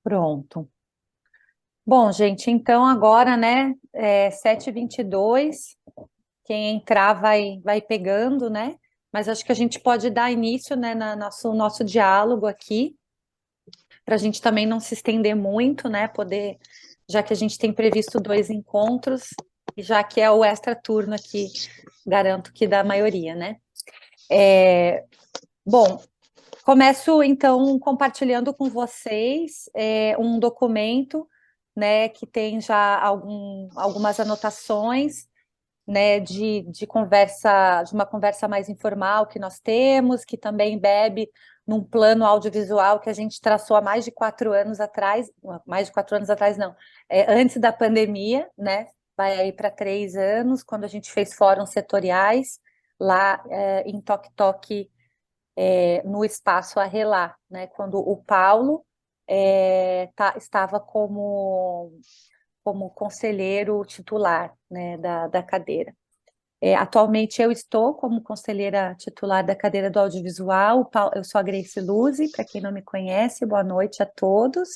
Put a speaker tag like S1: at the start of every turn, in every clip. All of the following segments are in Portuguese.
S1: Pronto. Bom, gente, então agora, né, 7h22, quem entrar vai pegando, né? Mas acho que a gente pode dar início, né, na nosso diálogo aqui, para a gente também não se estender muito, né? Poder, já que a gente tem previsto dois encontros, e já que é o extra turno aqui, garanto que da maioria, né? Bom, começo então compartilhando com vocês um documento, né, que tem já algumas anotações, né, de conversa, de uma conversa mais informal que nós temos, que também bebe num plano audiovisual que a gente traçou há mais de 4 anos atrás, mais de 4 anos atrás não, antes da pandemia, né, vai aí para 3 anos, quando a gente fez fóruns setoriais lá em Toque Toque, no espaço Arrelá, né, quando o Paulo estava como conselheiro titular, né, da cadeira. Atualmente eu estou como conselheira titular da cadeira do audiovisual. Eu sou a Grace Luzi, para quem não me conhece, boa noite a todos.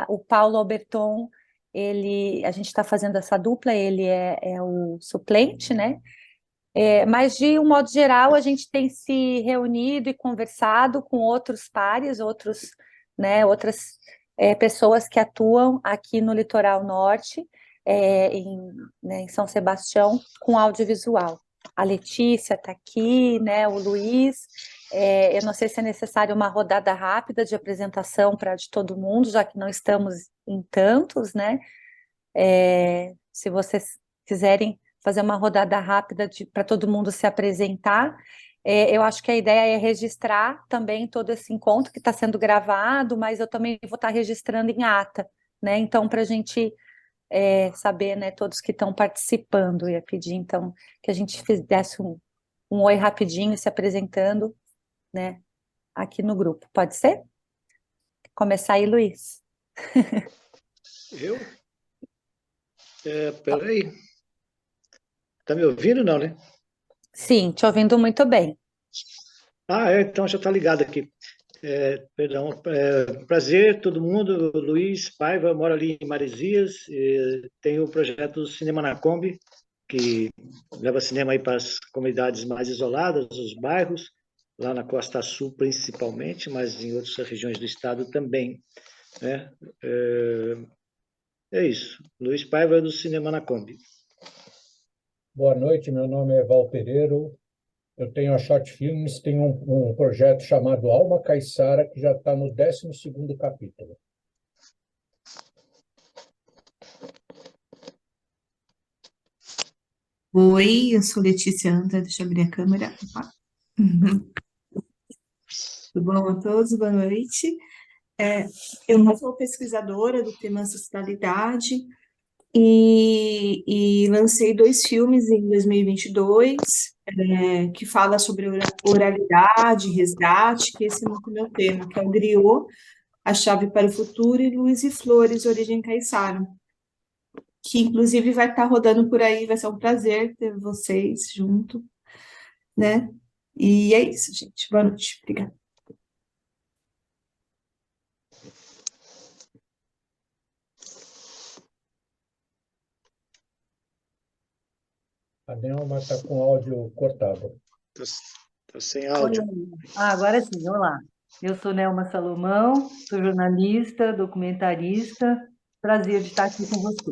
S1: O Paulo Alberton, a gente está fazendo essa dupla, ele é o suplente, né? Mas, de um modo geral, a gente tem se reunido e conversado com outros pares, né, outras pessoas que atuam aqui no Litoral Norte, né, em São Sebastião, com audiovisual. A Letícia está aqui, né, o Luiz. Eu não sei se é necessário uma rodada rápida de apresentação de todo mundo, já que não estamos em tantos, né? Se vocês quiserem fazer uma rodada rápida para todo mundo se apresentar. Eu acho que a ideia é registrar também todo esse encontro que está sendo gravado, mas eu também vou estar registrando em ata, né? Então, para a gente saber, né, todos que estão participando, eu ia pedir, então, que a gente fizesse um oi rapidinho, se apresentando, né, aqui no grupo. Pode ser? Começar aí, Luiz.
S2: Eu? Peraí. Tá me ouvindo, não, né?
S1: Sim, te ouvindo muito bem.
S2: Então já tá ligado aqui. Perdão. Prazer, todo mundo. Luiz Paiva, moro ali em Maresias. Tenho o projeto Cinema na Kombi, que leva cinema aí para as comunidades mais isoladas, os bairros, lá na Costa Sul principalmente, mas em outras regiões do estado também, né? É isso. Luiz Paiva do Cinema na Kombi.
S3: Boa noite, meu nome é Val Pereiro. Eu tenho a Short Films, tenho um projeto chamado Alma Caiçara, que já está no 12º capítulo.
S4: Oi, eu sou Letícia Anta, deixa eu abrir a câmera. Opa. Tudo bom a todos? Boa noite. Eu não sou pesquisadora do tema ancestralidade e lancei 2 filmes em 2022, que fala sobre oralidade, resgate, que esse é muito meu tema, que é o Griot, A Chave para o Futuro, e Luz e Flores, Origem Caiçara, que inclusive vai estar rodando por aí, vai ser um prazer ter vocês junto, né? E é isso, gente. Boa noite. Obrigada.
S3: A Nelma está com áudio cortado.
S2: Tá sem
S5: Oi,
S2: áudio.
S5: agora sim, olá. Eu sou Nelma Salomão, sou jornalista, documentarista. Prazer de estar aqui com você.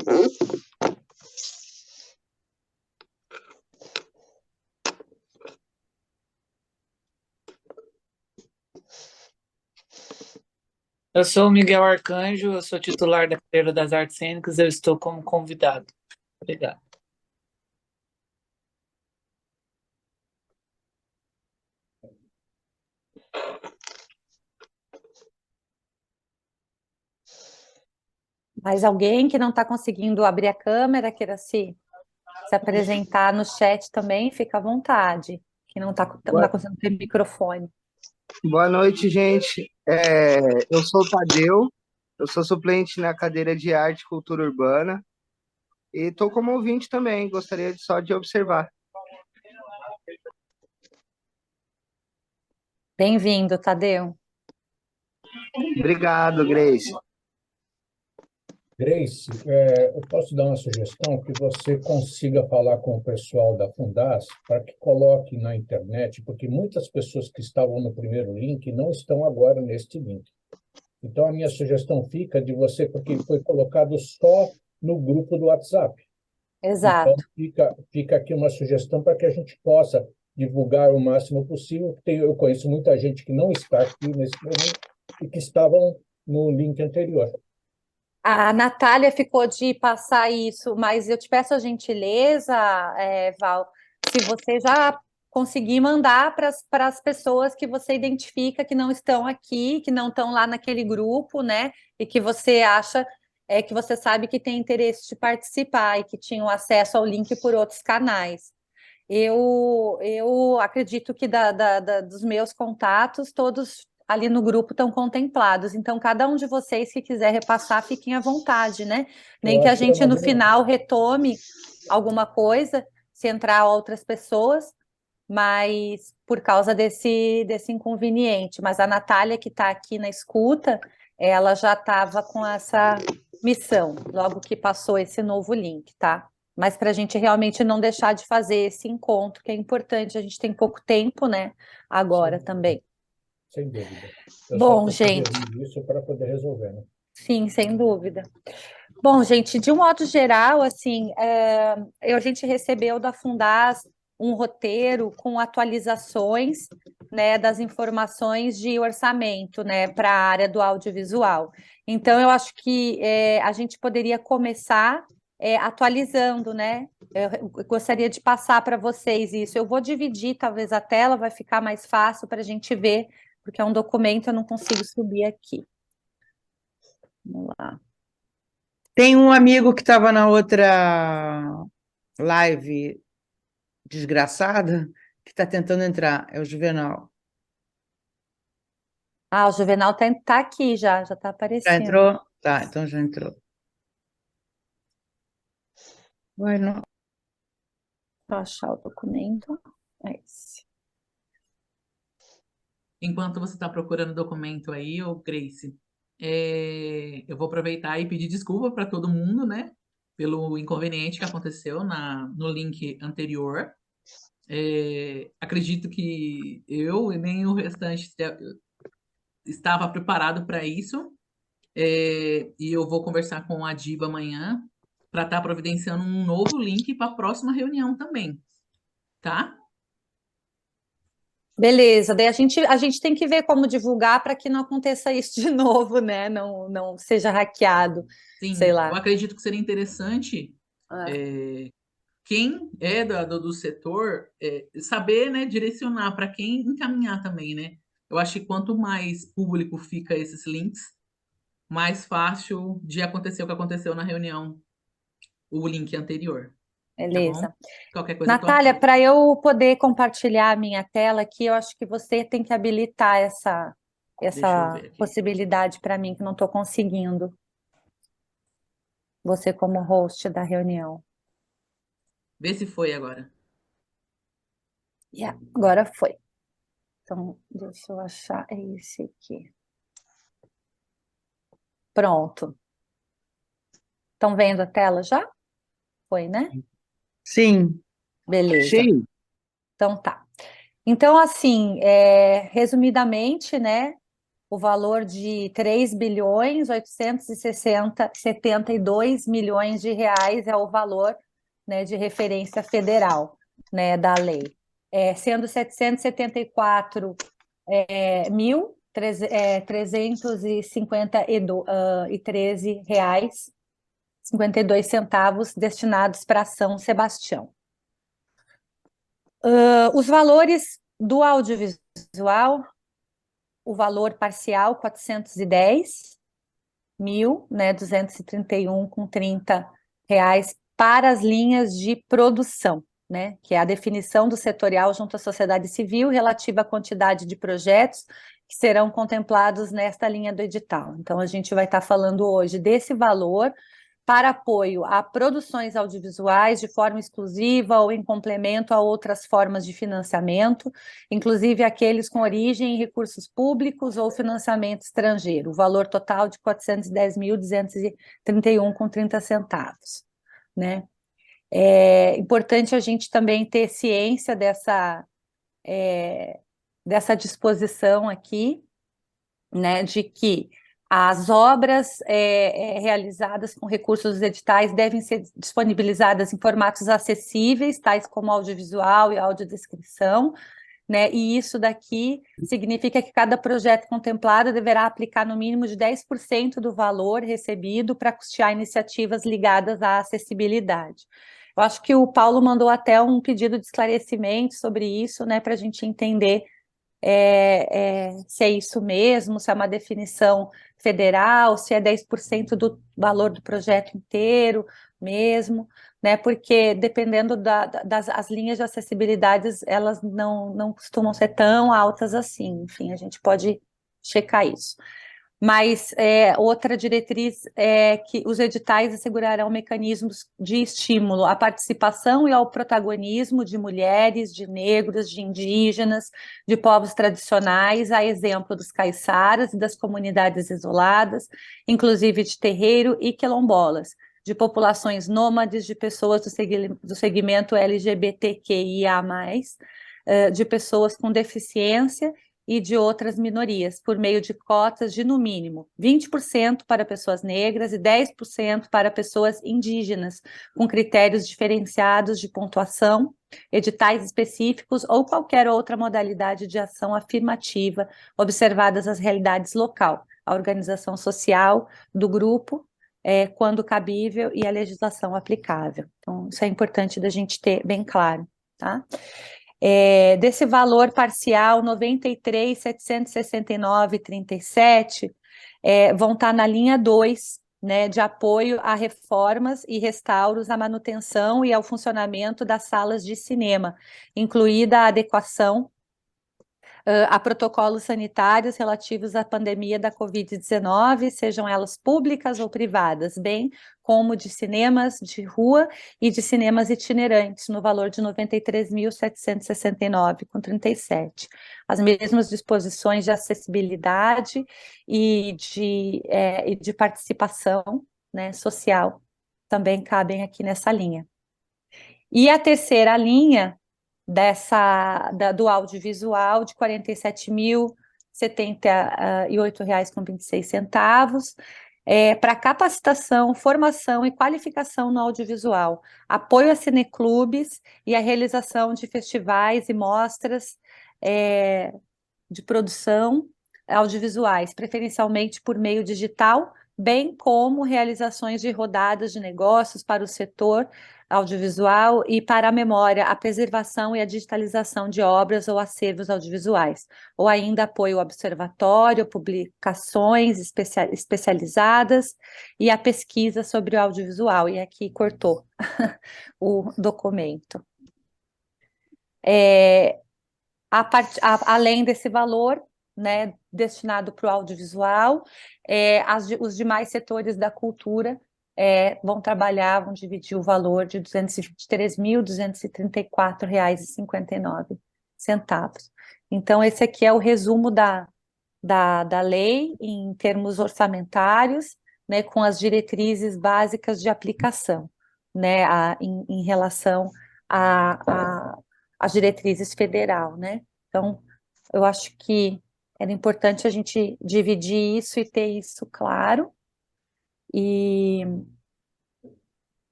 S6: Eu sou o Miguel Arcanjo, eu sou titular da cadeira das artes cênicas, eu estou como convidado. Obrigado.
S1: Mais alguém que não está conseguindo abrir a câmera, queira se apresentar no chat também, fica à vontade. Que não tá conseguindo ter microfone.
S7: Boa noite, gente. Eu sou o Tadeu, eu sou suplente na cadeira de Arte e Cultura Urbana e estou como ouvinte também, gostaria só de observar.
S1: Bem-vindo, Tadeu.
S7: Obrigado, Grace.
S3: Grace, eu posso dar uma sugestão que você consiga falar com o pessoal da Fundas para que coloque na internet, porque muitas pessoas que estavam no primeiro link não estão agora neste link. Então, a minha sugestão fica de você, porque foi colocado só no grupo do WhatsApp.
S1: Exato.
S3: Então, fica aqui uma sugestão para que a gente possa divulgar o máximo possível. Eu conheço muita gente que não está aqui nesse momento e que estavam no link anterior.
S1: A Natália ficou de passar isso, mas eu te peço a gentileza, Val, se você já conseguir mandar para as pessoas que você identifica que não estão aqui, que não estão lá naquele grupo, né? E que você acha que você sabe que tem interesse de participar e que tinham acesso ao link por outros canais. Eu acredito que dos meus contatos, todos ali no grupo estão contemplados. Então, cada um de vocês que quiser repassar, fiquem à vontade, né? Nem que a gente, no final, retome alguma coisa, se entrar outras pessoas, mas por causa desse inconveniente. Mas a Natália, que está aqui na escuta, ela já estava com essa missão, logo que passou esse novo link, tá? Mas para a gente realmente não deixar de fazer esse encontro, que é importante, a gente tem pouco tempo, né? Agora também.
S3: Sem dúvida.
S1: Bom, gente.
S3: Isso para poder resolver, né?
S1: Sim, sem dúvida. Bom, gente, de um modo geral, assim, a gente recebeu da Fundas um roteiro com atualizações, né, das informações de orçamento, né, para a área do audiovisual. Então, eu acho que a gente poderia começar atualizando, né? Eu gostaria de passar para vocês isso. Eu vou dividir, talvez, a tela, vai ficar mais fácil para a gente ver, porque é um documento, eu não consigo subir aqui. Vamos lá.
S8: Tem um amigo que estava na outra live desgraçada que está tentando entrar, é o Juvenal.
S1: Ah, o Juvenal tá aqui já está aparecendo.
S8: Já entrou? Tá, então já entrou. Bueno.
S1: Vou achar o documento. É esse.
S9: Enquanto você está procurando o documento aí, Grace, eu vou aproveitar e pedir desculpa para todo mundo, né? Pelo inconveniente que aconteceu no link anterior. Acredito que eu e nem o restante estava preparado para isso. E eu vou conversar com a Diva amanhã para estar providenciando um novo link para a próxima reunião também, tá?
S1: Beleza, daí a gente tem que ver como divulgar para que não aconteça isso de novo, né? Não seja hackeado,
S9: Sim,
S1: sei lá.
S9: eu acredito que seria interessante quem é do setor saber, né, direcionar para quem encaminhar também, né? Eu acho que quanto mais público fica esses links, mais fácil de acontecer o que aconteceu na reunião, o link anterior.
S1: Beleza.
S9: Tá, qualquer coisa,
S1: Natália, para eu poder compartilhar a minha tela aqui, eu acho que você tem que habilitar essa possibilidade para mim, que não estou conseguindo. Você como host da reunião.
S9: Vê se foi agora.
S1: Agora foi. Então, deixa eu achar. É esse aqui. Pronto. Estão vendo a tela já? Foi, né?
S8: Sim.
S1: Beleza.
S7: Sim.
S1: Então tá. Então, assim, resumidamente, né? O valor de 3.872 milhões de reais é o valor, né, de referência federal, né, da lei. Sendo 774.353 reais, 52 centavos destinados para São Sebastião. Os valores do audiovisual, o valor parcial, 410 mil, né, 231,30 reais para as linhas de produção, né, que é a definição do setorial junto à sociedade civil relativa à quantidade de projetos que serão contemplados nesta linha do edital. Então, a gente vai estar falando hoje desse valor para apoio a produções audiovisuais de forma exclusiva ou em complemento a outras formas de financiamento, inclusive aqueles com origem em recursos públicos ou financiamento estrangeiro. O valor total de R$ 410.231,30, né? É importante a gente também ter ciência dessa disposição aqui, né, de que as obras realizadas com recursos dos editais devem ser disponibilizadas em formatos acessíveis, tais como audiovisual e audiodescrição, né, e isso daqui significa que cada projeto contemplado deverá aplicar no mínimo de 10% do valor recebido para custear iniciativas ligadas à acessibilidade. Eu acho que o Paulo mandou até um pedido de esclarecimento sobre isso, né, para a gente entender se é isso mesmo, se é uma definição federal, se é 10% do valor do projeto inteiro mesmo, né? Porque dependendo das linhas de acessibilidade, elas não costumam ser tão altas assim. Enfim, a gente pode checar isso. Mas outra diretriz é que os editais assegurarão mecanismos de estímulo à participação e ao protagonismo de mulheres, de negros, de indígenas, de povos tradicionais, a exemplo dos caiçaras e das comunidades isoladas, inclusive de terreiro e quilombolas, de populações nômades, de pessoas do segmento LGBTQIA+, de pessoas com deficiência e de outras minorias, por meio de cotas de, no mínimo, 20% para pessoas negras e 10% para pessoas indígenas, com critérios diferenciados de pontuação, editais específicos ou qualquer outra modalidade de ação afirmativa, observadas as realidades local, a organização social do grupo, quando cabível, e a legislação aplicável. Então, isso é importante da gente ter bem claro, tá? Desse valor parcial, R$ 93.769,37, vão estar na linha 2, né, de apoio a reformas e restauros à manutenção e ao funcionamento das salas de cinema, incluída a adequação a protocolos sanitários relativos à pandemia da Covid-19, sejam elas públicas ou privadas, bem como de cinemas de rua e de cinemas itinerantes, no valor de R$ 93.769,37. As mesmas disposições de acessibilidade e de participação, né, social também cabem aqui nessa linha. E a terceira linha do audiovisual, de R$ 47.078,26, para capacitação, formação e qualificação no audiovisual, apoio a cineclubes e a realização de festivais e mostras de produção audiovisuais, preferencialmente por meio digital, bem como realizações de rodadas de negócios para o setor audiovisual e para a memória, a preservação e a digitalização de obras ou acervos audiovisuais, ou ainda apoio ao observatório, publicações especializadas e a pesquisa sobre o audiovisual, e aqui cortou o documento. Além desse valor, né, destinado para o audiovisual, os demais setores da cultura vão dividir o valor de R$ 223.234,59. Então, esse aqui é o resumo da lei em termos orçamentários, né, com as diretrizes básicas de aplicação, né, em relação às diretrizes federal, né? Então, eu acho que era importante a gente dividir isso e ter isso claro. E,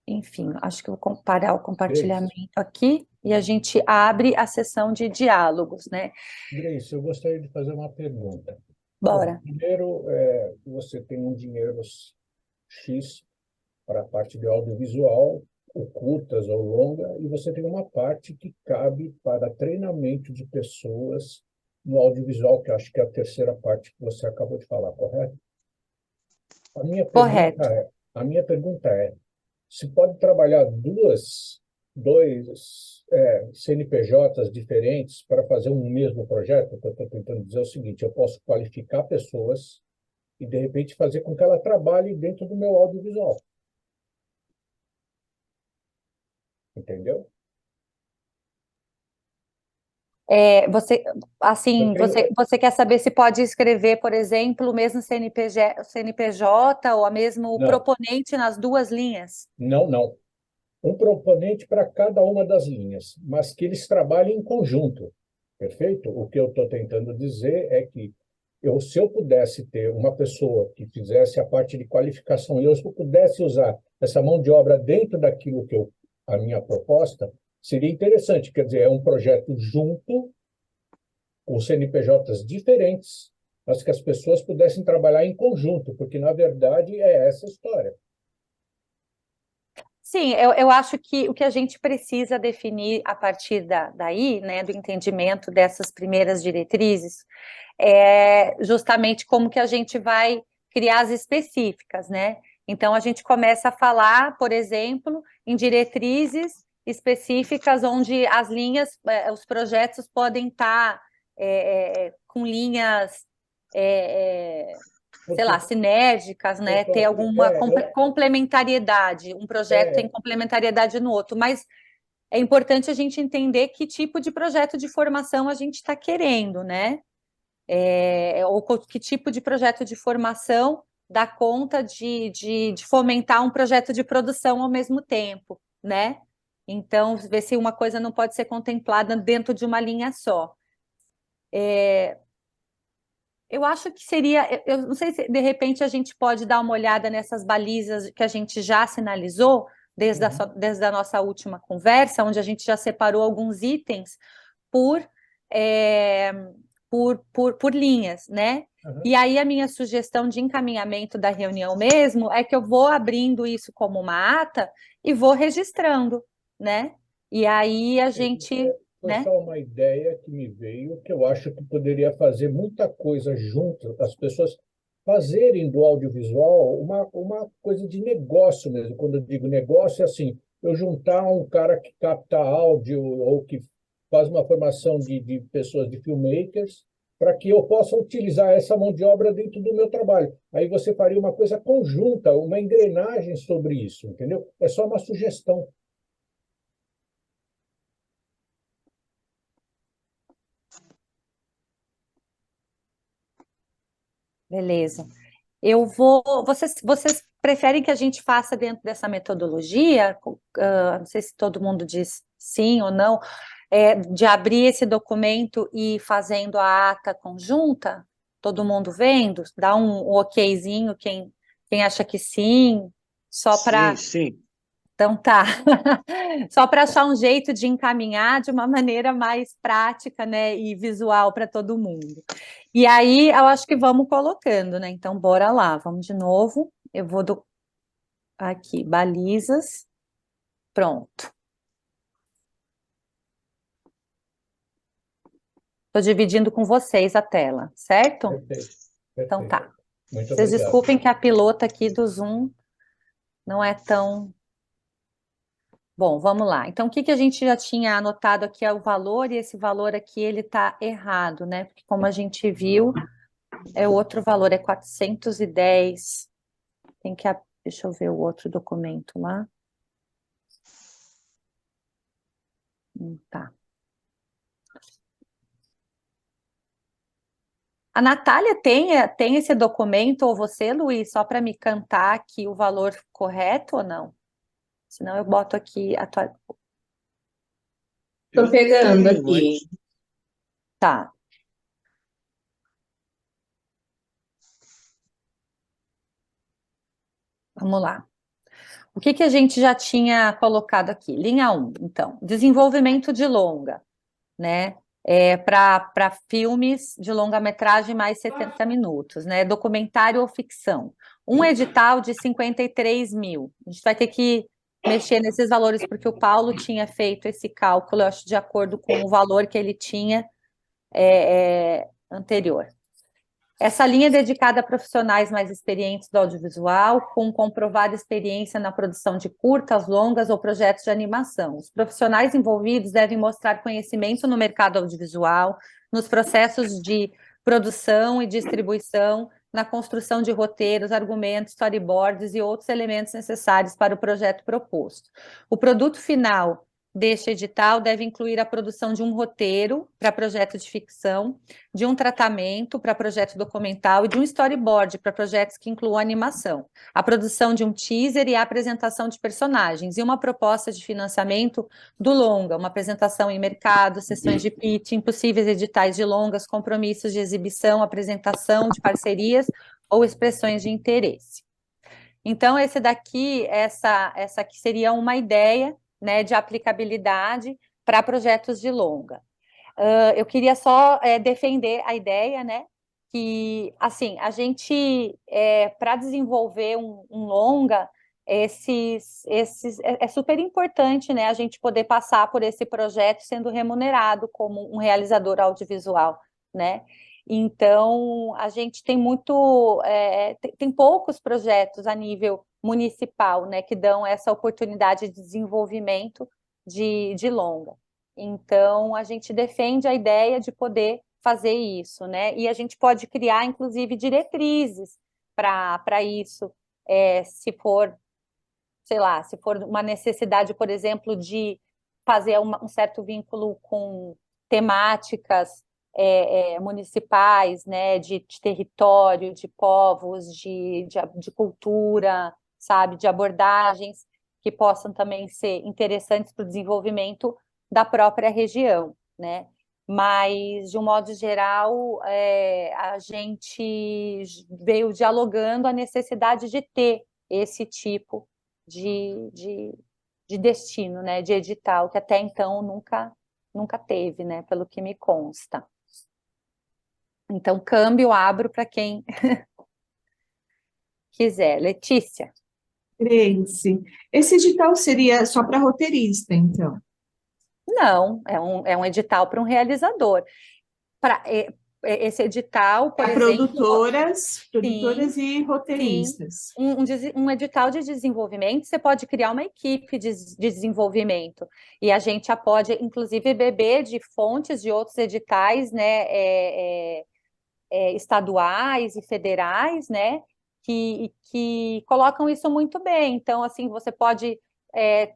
S1: enfim, acho que eu vou parar o compartilhamento aqui e a gente abre a sessão de diálogos, né?
S3: Grace, eu gostaria de fazer uma pergunta.
S1: Bora.
S3: Bom, primeiro, você tem um dinheiro X para a parte de audiovisual, ou curtas ou longa, e você tem uma parte que cabe para treinamento de pessoas no audiovisual, que acho que é a terceira parte que você acabou de falar, correto?
S1: Correto.
S3: A minha pergunta é, se pode trabalhar dois CNPJs diferentes para fazer um mesmo projeto? O que eu estou tentando dizer é o seguinte, eu posso qualificar pessoas e, de repente, fazer com que ela trabalhe dentro do meu audiovisual. Entendeu?
S1: Você,
S3: Eu
S1: assim,
S3: tenho,
S1: você quer saber se pode escrever, por exemplo, o mesmo CNPJ ou a mesmo o
S3: não,
S1: proponente nas duas linhas?
S3: não. Um proponente para cada uma das linhas, mas que eles trabalhem em conjunto, perfeito? O que eu estou tentando dizer é que se eu pudesse ter uma pessoa que fizesse a parte de qualificação e eu pudesse usar essa mão de obra dentro daquilo que a minha proposta, seria interessante. Quer dizer, é um projeto junto, com CNPJs diferentes, mas que as pessoas pudessem trabalhar em conjunto, porque, na verdade, é essa a história.
S1: Sim, eu acho que o que a gente precisa definir a partir daí, né, do entendimento dessas primeiras diretrizes, é justamente como que a gente vai criar as específicas, né? Então, a gente começa a falar, por exemplo, em diretrizes específicas onde as linhas, os projetos podem estar com linhas, sei lá,
S3: Porque
S1: sinérgicas, né? Ter alguma complementariedade. Um projeto tem complementariedade no outro, mas é importante a gente entender que tipo de projeto de formação a gente está querendo, né? Ou que tipo de projeto de formação dá conta de fomentar um projeto de produção ao mesmo tempo, né? Então, ver se uma coisa não pode ser contemplada dentro de uma linha só. Eu acho que seria, eu não sei se de repente a gente pode dar uma olhada nessas balizas que a gente já sinalizou desde a nossa última conversa, onde a gente já separou alguns itens por, é, por linhas, né? E aí a minha sugestão de encaminhamento da reunião mesmo é que eu vou abrindo isso como uma ata e vou registrando, né? E aí a gente,
S3: Foi
S1: né?
S3: só uma ideia que me veio, que eu acho que poderia fazer muita coisa junto, as pessoas fazerem do audiovisual uma coisa de negócio mesmo. Quando eu digo negócio, é assim, eu juntar um cara que capta áudio ou que faz uma formação de pessoas, de filmmakers, para que eu possa utilizar essa mão de obra dentro do meu trabalho. Aí você faria uma coisa conjunta, uma engrenagem sobre isso, entendeu? É só uma sugestão.
S1: Beleza. Vocês preferem que a gente faça dentro dessa metodologia? Não sei se todo mundo diz sim ou não, de abrir esse documento e fazendo a ata conjunta, todo mundo vendo, dá um okzinho, quem acha que sim, só para.
S2: Sim.
S1: Então tá. Só para achar um jeito de encaminhar de uma maneira mais prática, né, e visual para todo mundo. E aí eu acho que vamos colocando, né? Então bora lá, vamos de novo. Eu vou aqui, balizas. Pronto. Estou dividindo com vocês a tela, certo?
S3: Perfeito.
S1: Então tá.
S3: Muito
S1: Vocês
S3: obrigado.
S1: desculpem que a pilota aqui do Zoom não é tão. Bom, vamos lá. Então, o que a gente já tinha anotado aqui é o valor, e esse valor aqui ele está errado, né? Porque como a gente viu, é outro valor, é 410. Deixa eu ver o outro documento lá. Tá. A Natália tem esse documento, ou você, Luiz, só para me cantar aqui o valor correto ou não? Senão eu boto aqui a tua.
S4: Estou pegando aqui.
S1: Tá. Vamos lá. O que a gente já tinha colocado aqui? Linha 1, então, desenvolvimento de longa, né? Para filmes de longa-metragem mais 70 minutos, né? Documentário ou ficção. Um edital de 53 mil. A gente vai ter que mexer nesses valores, porque o Paulo tinha feito esse cálculo, eu acho, de acordo com o valor que ele tinha anterior. Essa linha é dedicada a profissionais mais experientes do audiovisual, com comprovada experiência na produção de curtas, longas ou projetos de animação. Os profissionais envolvidos devem mostrar conhecimento no mercado audiovisual, nos processos de produção e distribuição na construção de roteiros, argumentos, storyboards e outros elementos necessários para o projeto proposto. O produto final deste edital deve incluir a produção de um roteiro para projeto de ficção, de um tratamento para projeto documental e de um storyboard para projetos que incluam animação, a produção de um teaser e a apresentação de personagens, e uma proposta de financiamento do longa, uma apresentação em mercado, sessões de pitching, possíveis editais de longas, compromissos de exibição, apresentação de parcerias ou expressões de interesse. Então, essa aqui seria uma ideia, né, de aplicabilidade para projetos de longa. Eu queria só defender a ideia, né, que, assim, a gente, para desenvolver um longa, é super importante, né, a gente poder passar por esse projeto sendo remunerado como um realizador audiovisual, né? Então, a gente tem tem poucos projetos a nível municipal, né, que dão essa oportunidade de desenvolvimento de longa. Então, a gente defende a ideia de poder fazer isso, né? E a gente pode criar, inclusive, diretrizes para isso, se for, sei lá, se for uma necessidade, por exemplo, de fazer um certo vínculo com temáticas municipais, né, de território, de povos, de cultura, sabe, de abordagens que possam também ser interessantes para o desenvolvimento da própria região, né? Mas, de um modo geral, a gente veio dialogando a necessidade de ter esse tipo de destino, né, de edital, que até então nunca teve, né, pelo que me consta. Então, câmbio, abro para quem quiser. Letícia?
S4: Grace, esse edital seria só para roteirista, então?
S1: Não, é um edital para um realizador. Esse edital, por exemplo...
S4: Produtoras
S1: sim,
S4: e roteiristas.
S1: Sim. Um edital de desenvolvimento, você pode criar uma equipe de desenvolvimento, e a gente já pode, inclusive, beber de fontes de outros editais, né, estaduais e federais, né, que colocam isso muito bem. Então, assim, você pode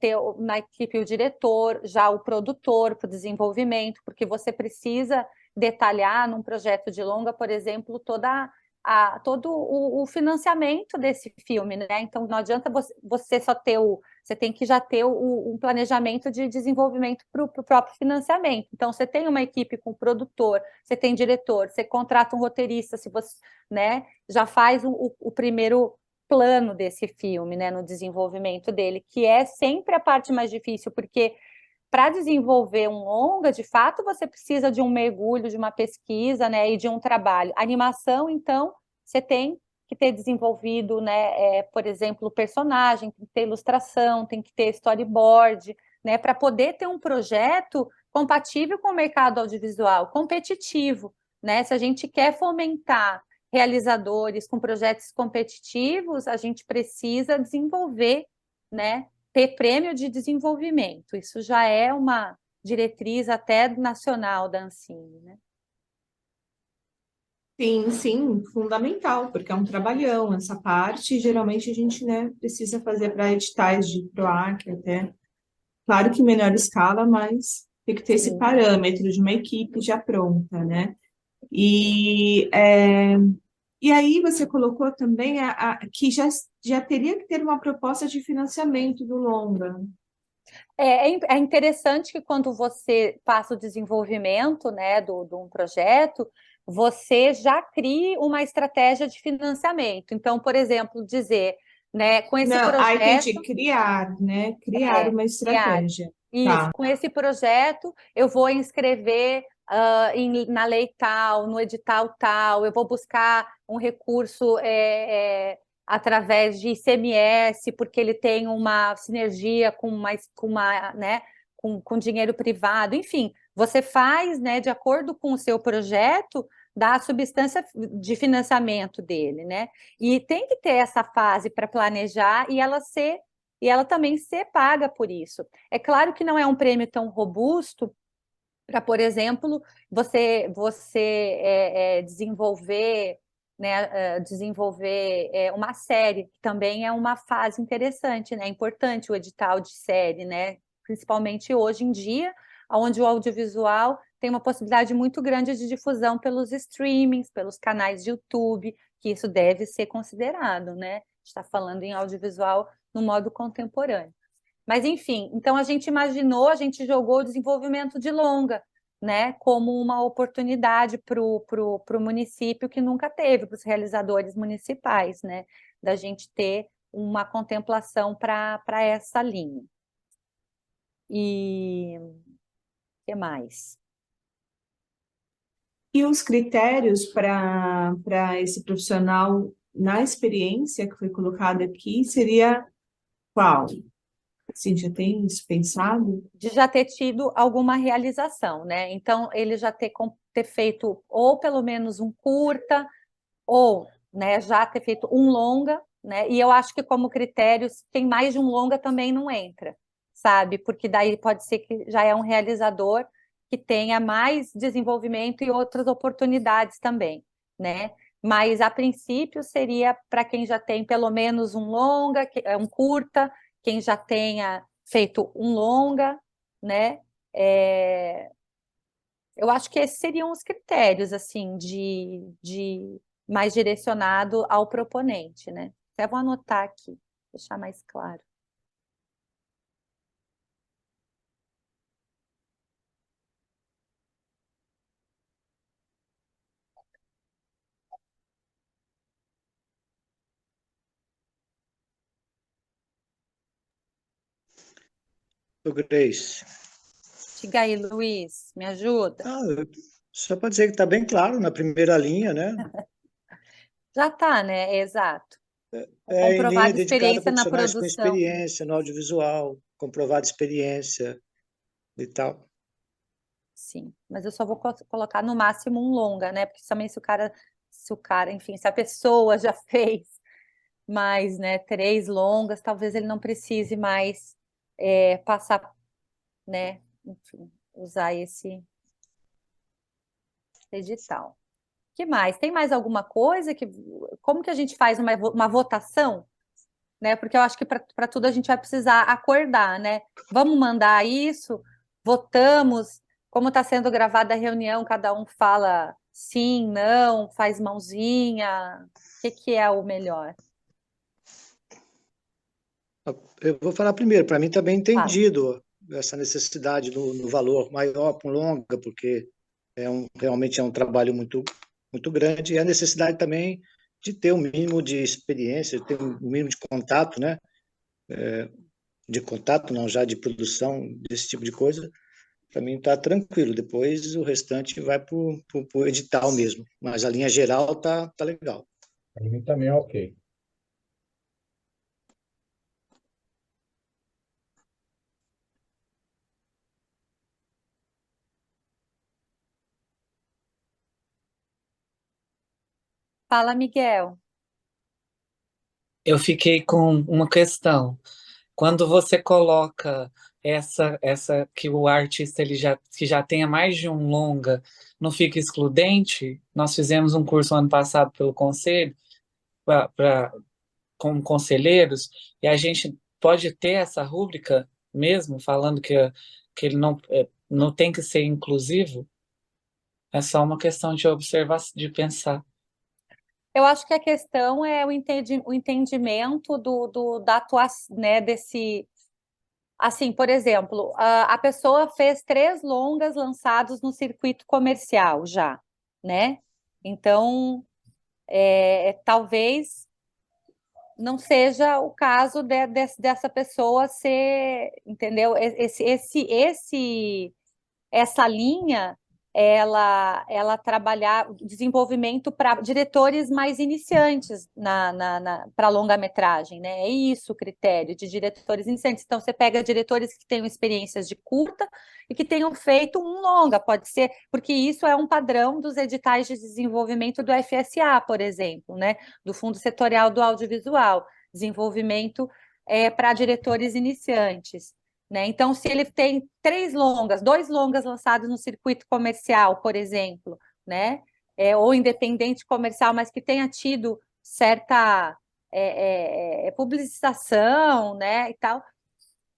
S1: ter na equipe o diretor, já o produtor para o desenvolvimento, porque você precisa detalhar num projeto de longa, por exemplo, todo o financiamento desse filme, né? Então, não adianta você só ter você tem que já ter um planejamento de desenvolvimento para o próprio financiamento. Então, você tem uma equipe com produtor, você tem diretor, você contrata um roteirista, se você, né, já faz o primeiro plano desse filme, né, no desenvolvimento dele, que é sempre a parte mais difícil, porque para desenvolver um longa, de fato, você precisa de um mergulho, de uma pesquisa, né, e de um trabalho. A animação, então, você tem que ter desenvolvido, né, por exemplo, o personagem, tem que ter ilustração, tem que ter storyboard, né, para poder ter um projeto compatível com o mercado audiovisual, competitivo, né? Se a gente quer fomentar realizadores com projetos competitivos, a gente precisa desenvolver, né, ter prêmio de desenvolvimento. Isso já é uma diretriz até nacional da Ancine, né?
S4: Sim, sim, fundamental, porque é um trabalhão essa parte, e geralmente a gente, né, precisa fazer para editais de PROAC até, claro que em menor escala, mas tem que ter esse parâmetro de uma equipe já pronta, né? E aí você colocou também que já teria que ter uma proposta de financiamento do longa.
S1: É interessante que quando você passa o desenvolvimento, né, de um projeto, você já cria uma estratégia de financiamento. Então, por exemplo, dizer, né, com esse projeto...
S4: entendi, criar, né? Criar uma estratégia.
S1: Isso,
S4: Tá.
S1: com esse projeto eu vou inscrever na lei tal, no edital tal, eu vou buscar um recurso através de ICMS, porque ele tem uma sinergia com dinheiro privado, enfim, você faz, né, de acordo com o seu projeto, da substância de financiamento dele, né? E tem que ter essa fase para planejar e ela também ser paga por isso. É claro que não é um prêmio tão robusto para, por exemplo, você desenvolver né, desenvolver uma série, que também é uma fase interessante, né? É importante o edital de série, né? Principalmente hoje em dia, onde o audiovisual tem uma possibilidade muito grande de difusão pelos streamings, pelos canais de YouTube, que isso deve ser considerado, né? Está falando em audiovisual no modo contemporâneo. Mas, enfim, então a gente imaginou, a gente jogou o desenvolvimento de longa, né, como uma oportunidade para o município que nunca teve, para os realizadores municipais, né, da gente ter uma contemplação para essa linha. E o que mais?
S4: E os critérios para esse profissional na experiência que foi colocada aqui seria qual? Assim, já tem isso pensado?
S1: De já ter tido alguma realização, né? Então, ele já ter feito ou pelo menos um curta, ou, né, já ter feito um longa, né? E eu acho que como critério, se tem mais de um longa também não entra, sabe? Porque daí pode ser que já é um realizador que tenha mais desenvolvimento e outras oportunidades também, né? Mas a princípio seria para quem já tem pelo menos um longa, um curta, quem já tenha feito um longa, né? Eu acho que esses seriam os critérios, assim, de mais direcionado ao proponente, né? Até vou anotar aqui, deixar mais claro.
S2: O Grace.
S1: Diga aí, Luiz, me ajuda?
S2: Só para dizer que está bem claro na primeira linha, né?
S1: Já está, né? Exato.
S2: Em linha
S1: Comprovada
S2: dedicada a
S1: experiência na
S2: profissionais com
S1: produção.
S2: experiência no audiovisual, comprovada experiência e tal.
S1: Sim, mas eu só vou colocar no máximo um longa, né? Porque também se o cara, enfim, se a pessoa já fez mais, né, 3 longas, talvez ele não precise mais passar, né? Enfim, usar esse edital. Que mais? Tem mais alguma coisa como que a gente faz uma votação, né? Porque eu acho que para tudo a gente vai precisar acordar, né? Vamos mandar isso, votamos, como está sendo gravada a reunião, cada um fala sim, não, faz mãozinha. O que é o melhor?
S2: Eu vou falar primeiro, para mim está bem
S1: Fala.
S2: entendido essa necessidade no valor maior para um longa, porque realmente é um trabalho muito, muito grande, e a necessidade também de ter um mínimo de experiência, de ter um mínimo de contato, né? De contato, não já de produção desse tipo de coisa, para mim está tranquilo. Depois o restante vai para o edital mesmo, mas a linha geral tá legal.
S3: Para mim também é ok.
S1: Fala, Miguel.
S6: Eu fiquei com uma questão. Quando você coloca essa que o artista que já tenha mais de um longa, não fica excludente? Nós fizemos um curso ano passado pelo conselho como conselheiros, e a gente pode ter essa rúbrica mesmo, falando que ele não tem que ser inclusivo? É só uma questão de observar, de pensar.
S1: Eu acho que a questão é o entendimento da atuação, né, desse. Assim, por exemplo, a pessoa fez 3 longas lançados no circuito comercial já, né? Então, talvez não seja o caso dessa pessoa ser, entendeu? Essa linha, ela trabalhar o desenvolvimento para diretores mais iniciantes para longa-metragem, né? É isso o critério de diretores iniciantes. Então, você pega diretores que tenham experiências de curta e que tenham feito um longa, pode ser, porque isso é um padrão dos editais de desenvolvimento do FSA, por exemplo, né? Do Fundo Setorial do Audiovisual, desenvolvimento para diretores iniciantes. Né? Então, se ele tem 2 longas lançados no circuito comercial, por exemplo, né? ou independente comercial, mas que tenha tido certa publicização, né, e tal,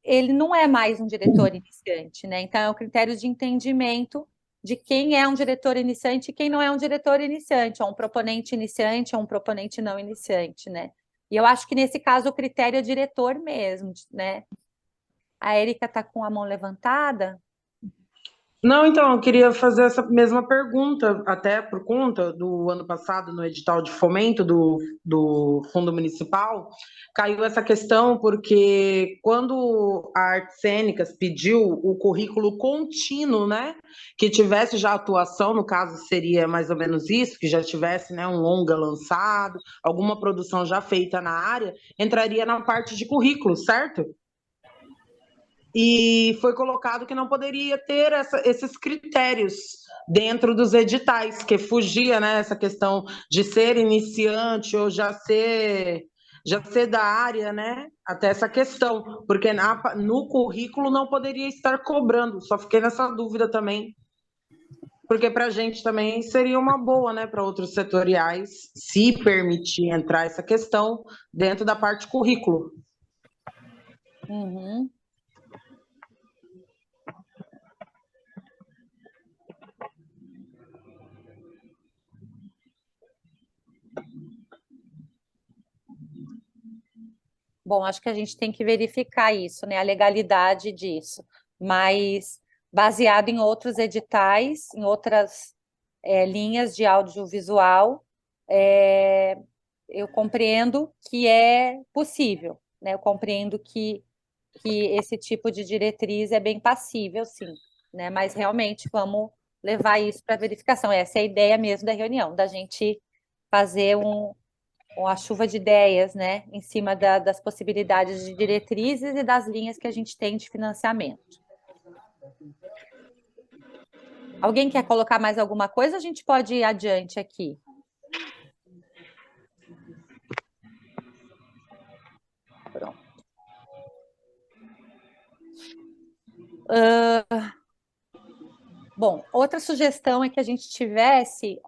S1: ele não é mais um diretor iniciante, né? Então, é o critério de entendimento de quem é um diretor iniciante e quem não é um diretor iniciante, ou um proponente iniciante, ou um proponente não iniciante, né? E eu acho que nesse caso o critério é diretor mesmo, né? A Érica está com a mão levantada.
S10: Não, então, eu queria fazer essa mesma pergunta, até por conta do ano passado, no edital de fomento do Fundo Municipal, caiu essa questão porque quando a Artes Cênicas pediu o currículo contínuo, né, que tivesse já atuação, no caso seria mais ou menos isso, que já tivesse, né, um longa lançado, alguma produção já feita na área, entraria na parte de currículo, certo? E foi colocado que não poderia ter esses critérios dentro dos editais, que fugia, né, essa questão de ser iniciante ou já ser da área, né, até essa questão, porque no currículo não poderia estar cobrando, só fiquei nessa dúvida também, porque para a gente também seria uma boa, né, para outros setoriais, se permitir entrar essa questão dentro da parte currículo.
S1: Uhum. Bom, acho que a gente tem que verificar isso, né, a legalidade disso, mas baseado em outros editais, em outras linhas de audiovisual, eu compreendo que é possível, né? Eu compreendo que esse tipo de diretriz é bem passível, sim, né? Mas realmente vamos levar isso para verificação. Essa é a ideia mesmo da reunião, da gente fazer uma chuva de ideias, né, em cima das possibilidades de diretrizes e das linhas que a gente tem de financiamento. Alguém quer colocar mais alguma coisa? A gente pode ir adiante aqui. Pronto. Bom, outra sugestão é que a gente tivesse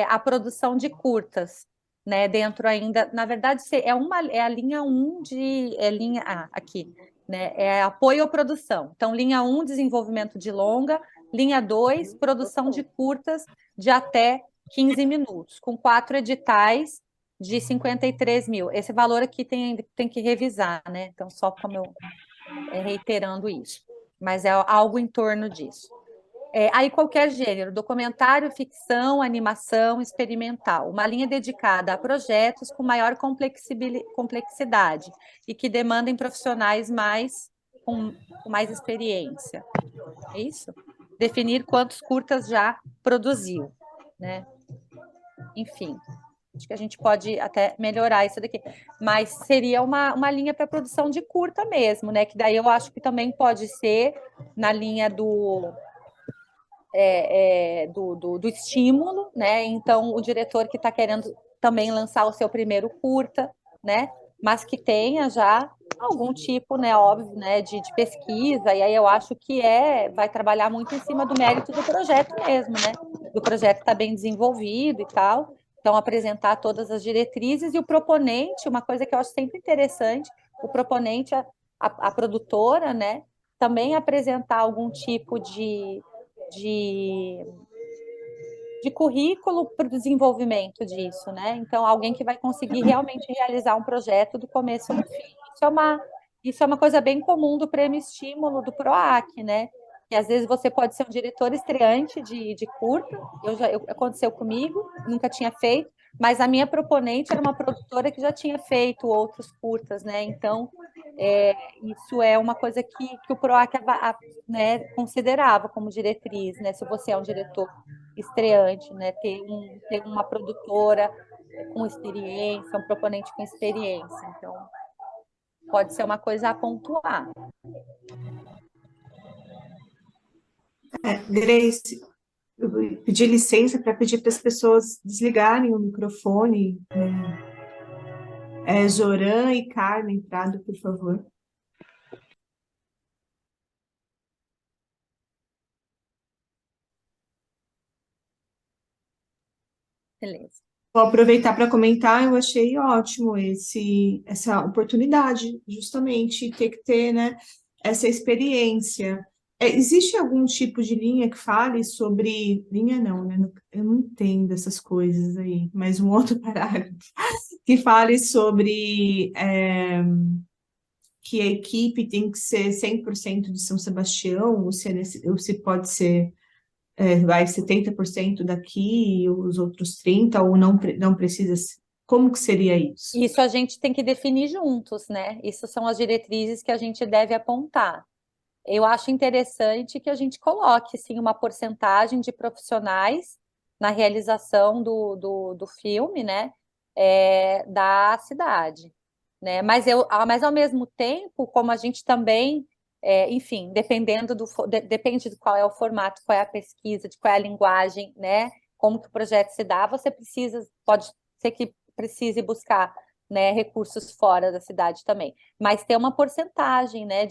S1: a produção de curtas, né? Dentro ainda, na verdade, é a linha 1 de linha aqui, né? É apoio à produção. Então, linha 1, desenvolvimento de longa, linha 2, produção de curtas de até 15 minutos, com 4 editais de 53 mil. Esse valor aqui tem que revisar, né? Então, só como eu reiterando isso, mas é algo em torno disso. Aí qualquer gênero, documentário, ficção, animação, experimental, uma linha dedicada a projetos com maior complexidade e que demandem profissionais com mais experiência. É isso? Definir quantos curtas já produziu, né? Enfim, acho que a gente pode até melhorar isso daqui, mas seria uma linha para produção de curta mesmo, né? Que daí eu acho que também pode ser na linha do estímulo, né? Então, o diretor que está querendo também lançar o seu primeiro curta, né? Mas que tenha já algum tipo, né, óbvio, né, de pesquisa, e aí eu acho que vai trabalhar muito em cima do mérito do projeto mesmo, né? Do projeto estar bem desenvolvido e tal. Então, apresentar todas as diretrizes e o proponente, uma coisa que eu acho sempre interessante, o proponente, a produtora, né, também apresentar algum tipo de, de currículo para o desenvolvimento disso, né? Então, alguém que vai conseguir realmente realizar um projeto do começo ao fim. Isso é uma coisa bem comum do prêmio estímulo do PROAC, né? Que às vezes você pode ser um diretor estreante de curta, aconteceu comigo, nunca tinha feito, mas a minha proponente era uma produtora que já tinha feito outros curtas, né? Então, isso é uma coisa que o PROAC, né, considerava como diretriz, né? Se você é um diretor estreante, né? Ter uma produtora com experiência, um proponente com experiência. Então, pode ser uma coisa a pontuar.
S4: Grace, eu vou pedir licença para pedir para as pessoas desligarem o microfone, né? Zoran e Carmen Prado, por favor.
S1: Beleza.
S4: Vou aproveitar para comentar, eu achei ótimo essa oportunidade, justamente, ter que ter, né, essa experiência. Existe algum tipo de linha que fale sobre... Linha não, né? Eu não entendo essas coisas aí, mas um outro parágrafo que fale sobre que a equipe tem que ser 100% de São Sebastião, ou se pode ser vai 70% daqui e os outros 30%, ou não precisa. Como que seria isso?
S1: Isso a gente tem que definir juntos, né? Isso são as diretrizes que a gente deve apontar. Eu acho interessante que a gente coloque, sim, uma porcentagem de profissionais na realização do filme, né? Da cidade, né? Mas ao mesmo tempo, como a gente também, enfim, depende de qual é o formato, qual é a pesquisa, de qual é a linguagem, né? Como que o projeto se dá, pode ser que precise buscar, né, recursos fora da cidade também. Mas ter uma porcentagem, né,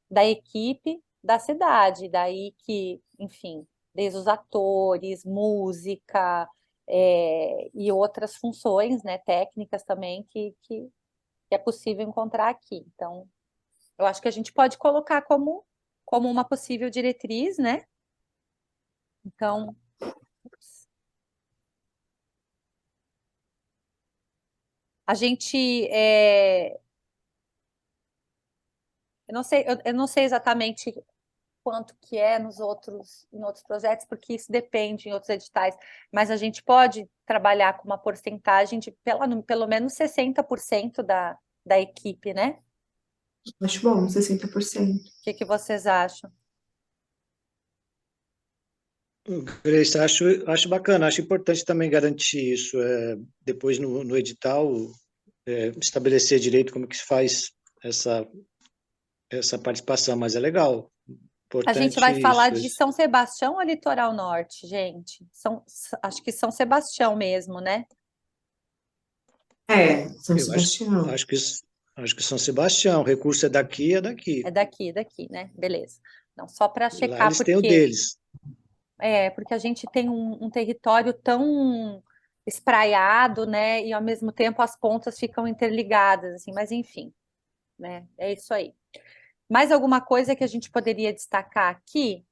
S1: da equipe da cidade, daí que, enfim, desde os atores, música, e outras funções, né, técnicas também que é possível encontrar aqui. Então, eu acho que a gente pode colocar como uma possível diretriz, né? Então, a gente eu não sei exatamente quanto que é em outros projetos, porque isso depende em outros editais, mas a gente pode trabalhar com uma porcentagem de pelo menos 60% da equipe, né?
S4: Acho bom, 60%.
S1: O que vocês acham?
S2: Grace, acho bacana, acho importante também garantir isso, depois no edital, estabelecer direito como que se faz essa participação, mas é legal,
S1: A gente vai
S2: importante
S1: falar
S2: isso.
S1: de São Sebastião ou Litoral Norte, gente? Acho que São Sebastião mesmo, né?
S4: São
S2: Eu
S4: Sebastião.
S2: acho que São Sebastião, o recurso é daqui,
S1: É daqui, né? Beleza. Não, só para
S2: Lá
S1: checar,
S2: eles têm o deles.
S1: porque a gente tem um território tão espraiado, né? E ao mesmo tempo as pontas ficam interligadas, assim, mas enfim, né? É isso aí. Mais alguma coisa que a gente poderia destacar aqui?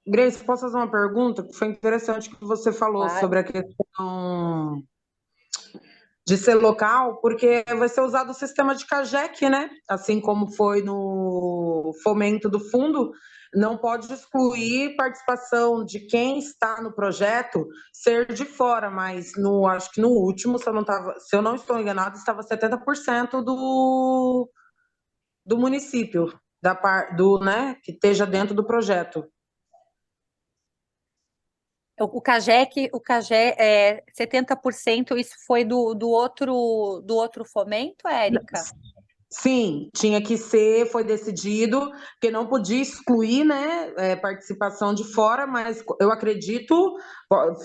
S10: Grace, posso fazer uma pergunta? Foi interessante que você falou
S1: Claro.
S10: sobre a questão de ser local, porque vai ser usado o sistema de CAGEC, né? Assim como foi no fomento do fundo, não pode excluir participação de quem está no projeto ser de fora, mas acho que no último, se eu não estou enganado, estava 70% do município, né, que esteja dentro do projeto.
S1: O CAGEC é 70%, isso foi do outro fomento, Érica?
S10: Sim, foi decidido que não podia excluir, né, participação de fora, mas eu acredito,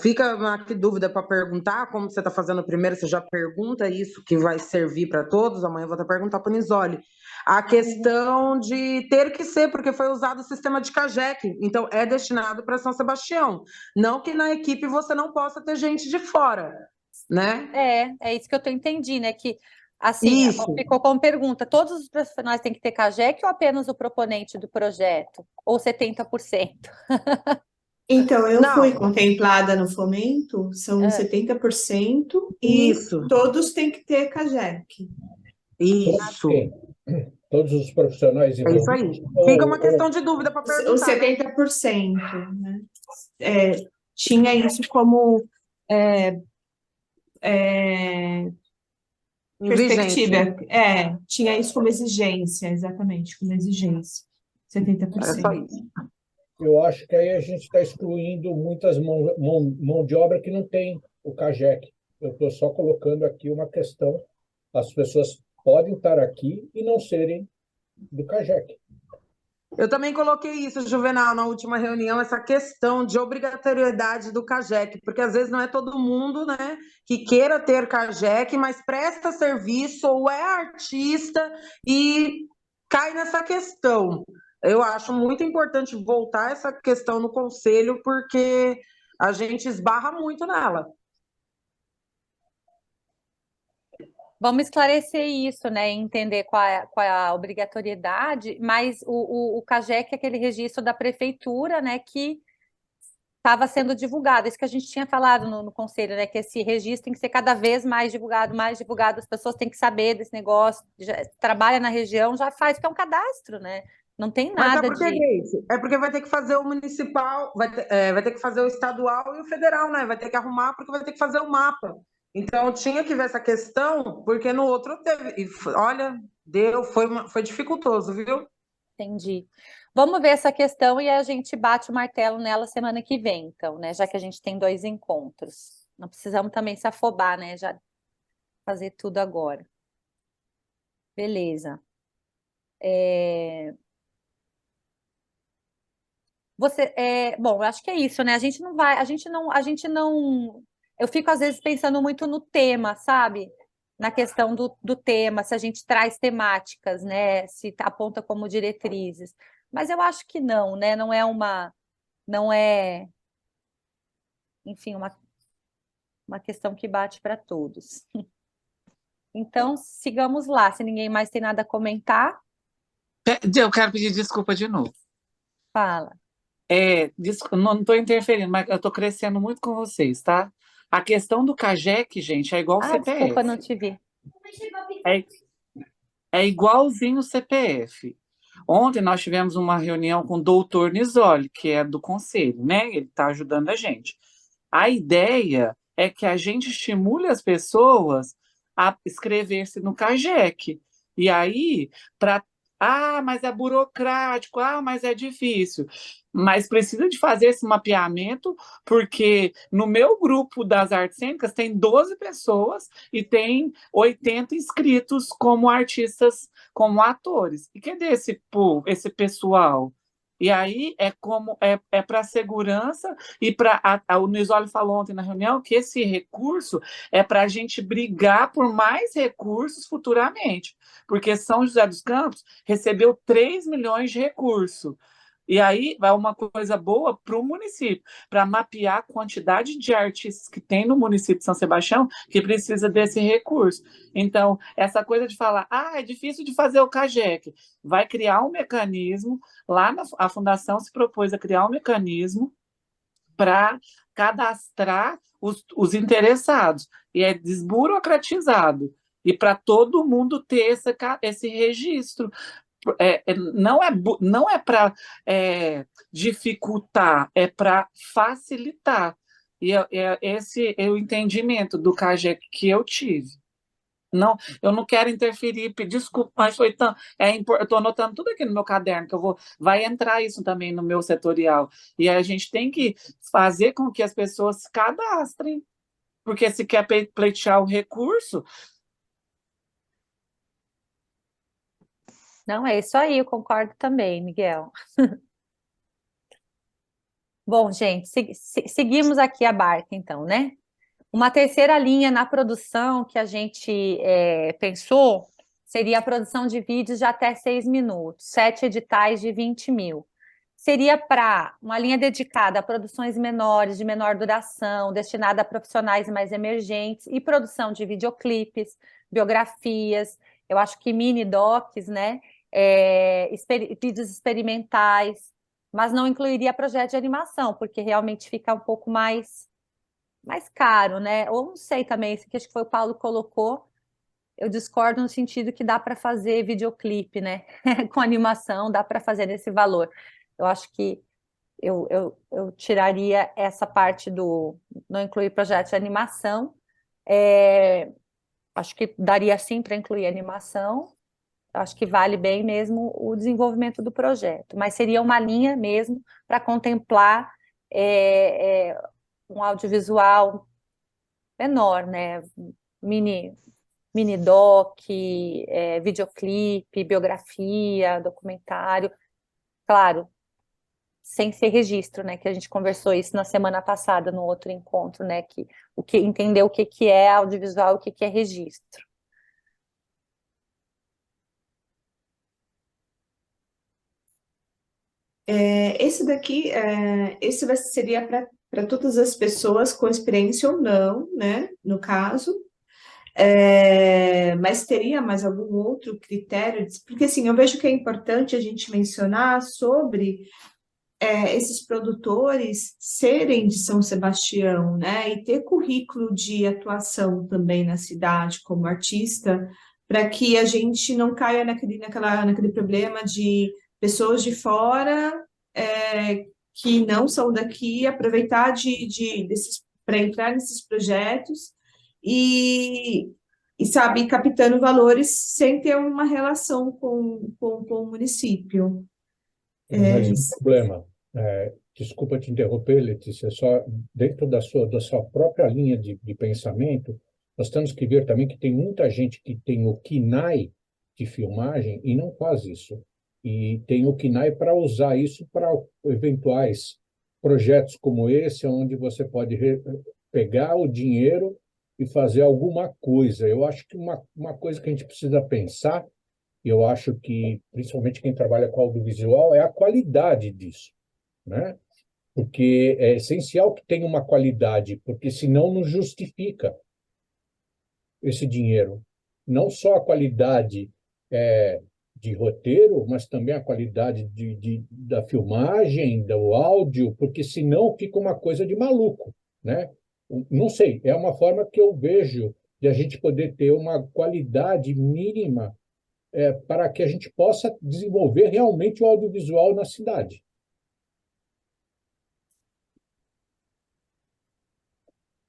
S10: fica aqui dúvida para perguntar, como você está fazendo primeiro, você já pergunta isso, que vai servir para todos, amanhã eu vou até perguntar para o Nisoli. A questão de ter que ser, porque foi usado o sistema de CAGEC, então é destinado para São Sebastião. Não que na equipe você não possa ter gente de fora, né?
S1: É isso que eu entendi, né? Que, assim,
S10: Isso.
S1: ficou como pergunta: todos os profissionais têm que ter CAGEC ou apenas o proponente do projeto? Ou 70%?
S4: Então, eu
S10: Não.
S4: fui contemplada no fomento, são 70%, e
S10: Isso.
S4: todos têm que ter CAGEC.
S10: Isso.
S3: Todos os profissionais
S10: É isso aí.
S3: envolvidos?
S10: Fica uma questão de dúvida para perguntar.
S4: Os 70%, né? Tinha isso como perspectiva. Tinha isso como exigência, exatamente, como exigência. 70%.
S10: É só isso.
S3: Eu acho que aí a gente está excluindo muitas mão de obra que não tem o CAGEC. Eu estou só colocando aqui uma questão. As pessoas podem estar aqui e não serem do CAGEC.
S10: Eu também coloquei isso, Juvenal, na última reunião, essa questão de obrigatoriedade do CAGEC, porque às vezes não é todo mundo, né, que queira ter CAGEC, mas presta serviço ou é artista e cai nessa questão. Eu acho muito importante voltar essa questão no conselho, porque a gente esbarra muito nela.
S1: Vamos esclarecer isso, né? Entender qual é a obrigatoriedade, mas o CAGEC é aquele registro da prefeitura, né? Que estava sendo divulgado. Isso que a gente tinha falado no conselho, né? Que esse registro tem que ser cada vez mais divulgado, as pessoas têm que saber desse negócio, já, trabalha na região, já faz, porque é um cadastro, né? Não tem
S10: Mas sabe
S1: nada
S10: por que,
S1: de.
S10: Grace? É porque vai ter que fazer o municipal, vai ter que fazer o estadual e o federal, né? Vai ter que arrumar, porque vai ter que fazer o mapa. Então, tinha que ver essa questão, porque no outro teve. E, olha, foi dificultoso, viu?
S1: Entendi. Vamos ver essa questão e a gente bate o martelo nela semana que vem, então, né? Já que a gente tem 2 encontros. Não precisamos também se afobar, né? Já fazer tudo agora. Beleza. Bom, eu acho que é isso, né? A gente não vai, a gente não. Eu fico às vezes pensando muito no tema, sabe? Na questão do tema, se a gente traz temáticas, né? Se aponta como diretrizes. Mas eu acho que não, né? Não é, enfim, uma questão que bate para todos. Então, sigamos lá. Se ninguém mais tem nada a comentar,
S6: Eu quero pedir desculpa de novo.
S1: fala.
S6: Não estou interferindo, mas eu estou crescendo muito com vocês, tá? A questão do CAGEC, gente, é igual o
S1: Ah, desculpa, não
S6: CPF.
S1: te vi.
S6: É, é igualzinho o CPF. Ontem nós tivemos uma reunião com o doutor Nisoli, que é do conselho, né? Ele está ajudando a gente. A ideia é que a gente estimule as pessoas a inscrever-se no CAGEC. E aí, para. Ah, mas é burocrático, mas é difícil. Mas precisa de fazer esse mapeamento, porque no meu grupo das artes cênicas tem 12 pessoas e tem 80 inscritos como artistas, como atores. E cadê esse pessoal? E aí é para segurança e para o Nisoli falou ontem na reunião que esse recurso é para a gente brigar por mais recursos futuramente, porque São José dos Campos recebeu 3 milhões de recurso. E aí vai uma coisa boa para o município, para mapear a quantidade de artistas que tem no município de São Sebastião que precisa desse recurso. Então, essa coisa de falar, é difícil de fazer o CAGEC, vai criar um mecanismo, a Fundação se propôs a criar um mecanismo para cadastrar os interessados, e é desburocratizado, e para todo mundo ter esse registro. Não é para dificultar, é para facilitar. E esse é o entendimento do CAGEC que eu tive. Não, eu não quero interferir, desculpa, mas foi tão. Eu estou anotando tudo aqui no meu caderno, que vai entrar isso também no meu setorial. E a gente tem que fazer com que as pessoas se cadastrem, porque se quer pleitear o recurso.
S1: Não, é isso aí, eu concordo também, Miguel. Bom, gente, seguimos aqui a barca, então, né? Uma terceira linha na produção que a gente pensou seria a produção de vídeos de até 6 minutos, 7 editais de 20 mil. Seria para uma linha dedicada a produções menores, de menor duração, destinada a profissionais mais emergentes e produção de videoclipes, biografias, eu acho que mini docs, né? Vídeos experimentais, mas não incluiria projeto de animação, porque realmente fica um pouco mais caro, né? Ou não sei também, esse que acho que foi o Paulo que colocou, eu discordo no sentido que dá para fazer videoclipe, né? Com animação, dá para fazer nesse valor. Eu acho que eu tiraria essa parte do não incluir projeto de animação. Acho que daria sim para incluir animação. Acho que vale bem mesmo o desenvolvimento do projeto, mas seria uma linha mesmo para contemplar um audiovisual menor, né? Mini doc, videoclipe, biografia, documentário, claro, sem ser registro, né? Que a gente conversou isso na semana passada, no outro encontro, né? Entender o que é audiovisual, o que é registro.
S4: Esse daqui, seria para para todas as pessoas, com experiência ou não, né, no caso. Mas teria mais algum outro critério? Porque, assim, eu vejo que é importante a gente mencionar sobre esses produtores serem de São Sebastião, né, e ter currículo de atuação também na cidade como artista, para que a gente não caia naquele problema de pessoas de fora que não são daqui aproveitar para entrar nesses projetos e, sabe, captando valores sem ter uma relação com o município.
S3: Mas um problema, desculpa te interromper, Letícia, só dentro da sua própria linha de pensamento, nós temos que ver também que tem muita gente que tem o KNAI de filmagem e não faz isso. E tem o KNAI para usar isso para eventuais projetos como esse, onde você pode pegar o dinheiro e fazer alguma coisa. Eu acho que uma coisa que a gente precisa pensar, e eu acho que, principalmente quem trabalha com audiovisual, é a qualidade disso, né? Porque é essencial que tenha uma qualidade, porque senão não justifica esse dinheiro. Não só a qualidade de roteiro, mas também a qualidade da filmagem, do áudio, porque senão fica uma coisa de maluco, né? Não sei, é uma forma que eu vejo de a gente poder ter uma qualidade mínima para que a gente possa desenvolver realmente o audiovisual na cidade.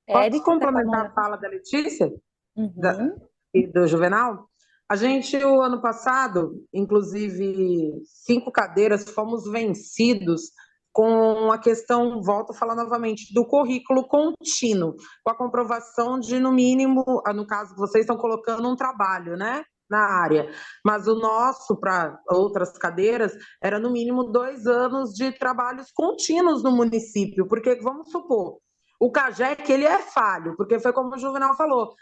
S10: Posso
S1: Érica,
S10: complementar a fala da Letícia
S1: Uhum.
S10: e do Juvenal? A gente, o ano passado, inclusive 5 cadeiras, fomos vencidos com a questão, volto a falar novamente, do currículo contínuo, com a comprovação de, no mínimo, no caso, vocês estão colocando um trabalho, né, na área, mas o nosso, para outras cadeiras, era no mínimo 2 anos de trabalhos contínuos no município, porque, vamos supor, o CAGEC, ele é falho, porque foi como o Juvenal falou,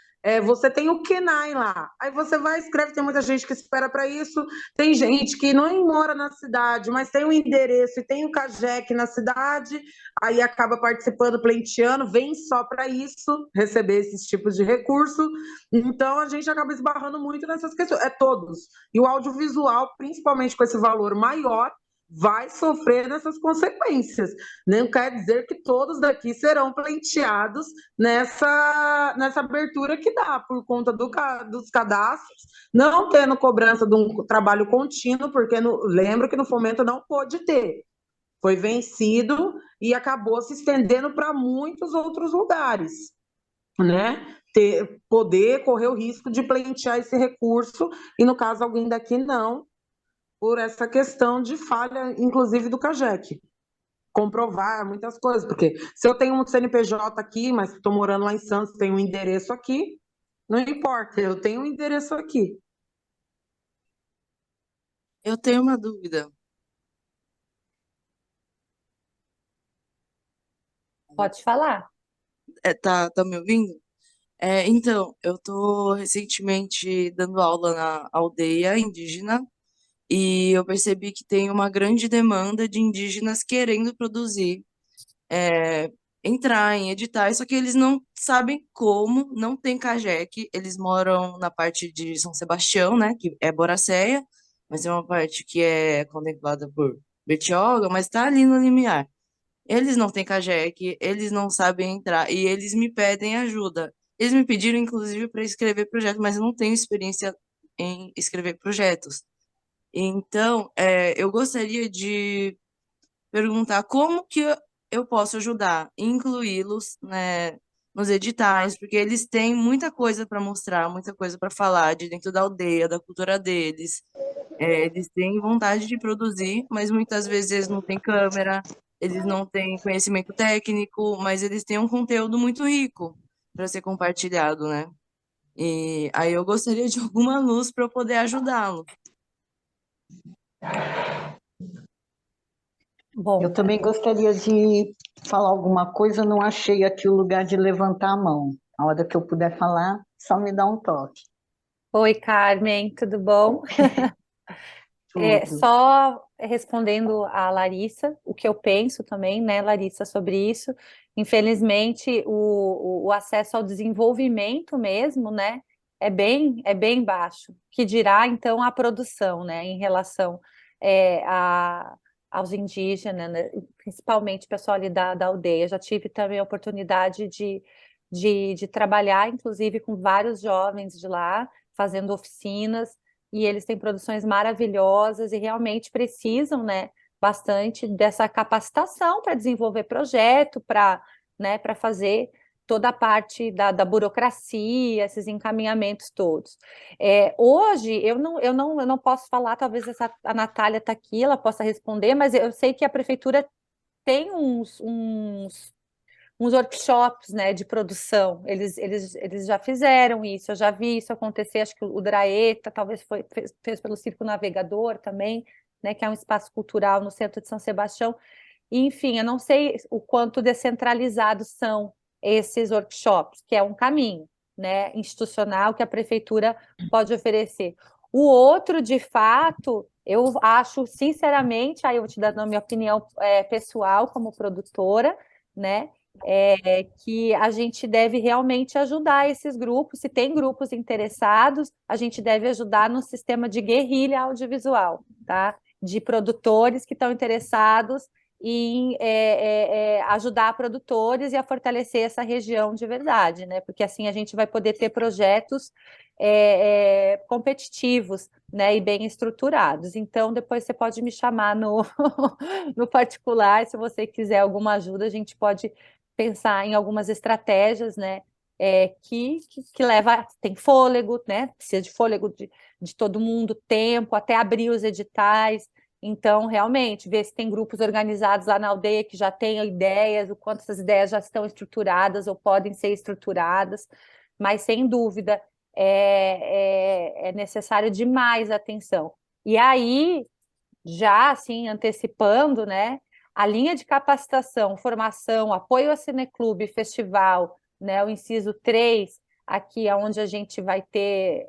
S10: você tem o KNAI lá, aí você vai e escreve, tem muita gente que espera para isso, tem gente que não mora na cidade, mas tem o endereço e tem o CAGEC na cidade, aí acaba participando, pleiteando, vem só para isso, receber esses tipos de recurso, então a gente acaba esbarrando muito nessas questões, todos, e o audiovisual, principalmente com esse valor maior, vai sofrer nessas consequências. Não quer dizer que todos daqui serão pleiteados nessa abertura que dá, por conta dos cadastros, não tendo cobrança de um trabalho contínuo, porque lembro que no fomento não pôde ter. Foi vencido e acabou se estendendo para muitos outros lugares, né? Poder correr o risco de pleitear esse recurso, e no caso alguém daqui não, por essa questão de falha, inclusive do CAGEC. Comprovar muitas coisas, porque se eu tenho um CNPJ aqui, mas estou morando lá em Santos, tenho um endereço aqui, não importa, eu tenho um endereço aqui.
S11: Eu tenho uma dúvida.
S1: Pode falar.
S11: Tá me ouvindo? Então, eu estou recentemente dando aula na aldeia indígena e eu percebi que tem uma grande demanda de indígenas querendo produzir, entrar em editais, só que eles não sabem como, não tem CAGEC, eles moram na parte de São Sebastião, né, que é Boracéia, mas é uma parte que é contemplada por Bertioga, mas está ali no limiar. Eles não têm CAGEC, eles não sabem entrar e eles me pedem ajuda. Eles me pediram, inclusive, para escrever projetos, mas eu não tenho experiência em escrever projetos. Então, eu gostaria de perguntar como que eu posso ajudar, incluí-los, né, nos editais, porque eles têm muita coisa para mostrar, muita coisa para falar de dentro da aldeia, da cultura deles. Eles têm vontade de produzir, mas muitas vezes eles não têm câmera, eles não têm conhecimento técnico, mas eles têm um conteúdo muito rico para ser compartilhado, né? E aí eu gostaria de alguma luz para eu poder ajudá-lo.
S1: Bom,
S12: Eu também gostaria de falar alguma coisa, não achei aqui o lugar de levantar a mão. A hora que eu puder falar, só me dá um toque.
S1: oi, Carmen, tudo bom?
S12: tudo.
S1: Só respondendo a Larissa, o que eu penso também, né, Larissa, sobre isso. Infelizmente, o acesso ao desenvolvimento mesmo, né, é bem baixo. Que dirá, então, a produção, né, em relação aos indígenas, né, principalmente o pessoal ali da aldeia. Já tive também a oportunidade de trabalhar, inclusive, com vários jovens de lá, fazendo oficinas, e eles têm produções maravilhosas e realmente precisam, né, bastante dessa capacitação para desenvolver projeto, né, para fazer toda a parte da burocracia, esses encaminhamentos todos. Hoje, eu não posso falar, talvez a Natália está aqui, ela possa responder, mas eu sei que a prefeitura tem uns workshops, né, de produção. Eles já fizeram isso, eu já vi isso acontecer, acho que o Draeta talvez fez pelo Circo Navegador também, né, que é um espaço cultural no centro de São Sebastião. E, enfim, eu não sei o quanto descentralizados são esses workshops, que é um caminho, né, institucional que a prefeitura pode oferecer. O outro, de fato, eu acho, sinceramente, aí eu vou te dar a minha opinião pessoal como produtora, né, que a gente deve realmente ajudar esses grupos. Se tem grupos interessados, a gente deve ajudar no sistema de guerrilha audiovisual, tá? De produtores que estão interessados em ajudar produtores e a fortalecer essa região de verdade, né? Porque assim a gente vai poder ter projetos competitivos, né, e bem estruturados. Então, depois você pode me chamar no, no particular, se você quiser alguma ajuda, a gente pode pensar em algumas estratégias, né, que leva, tem fôlego, né, precisa de fôlego de todo mundo, tempo, até abrir os editais. Então, realmente, ver se tem grupos organizados lá na aldeia que já tenham ideias, o quanto essas ideias já estão estruturadas ou podem ser estruturadas, mas, sem dúvida, é necessário demais atenção. E aí, já assim, antecipando, né, a linha de capacitação, formação, apoio a cineclube, festival, né, o inciso 3, aqui é onde a gente vai ter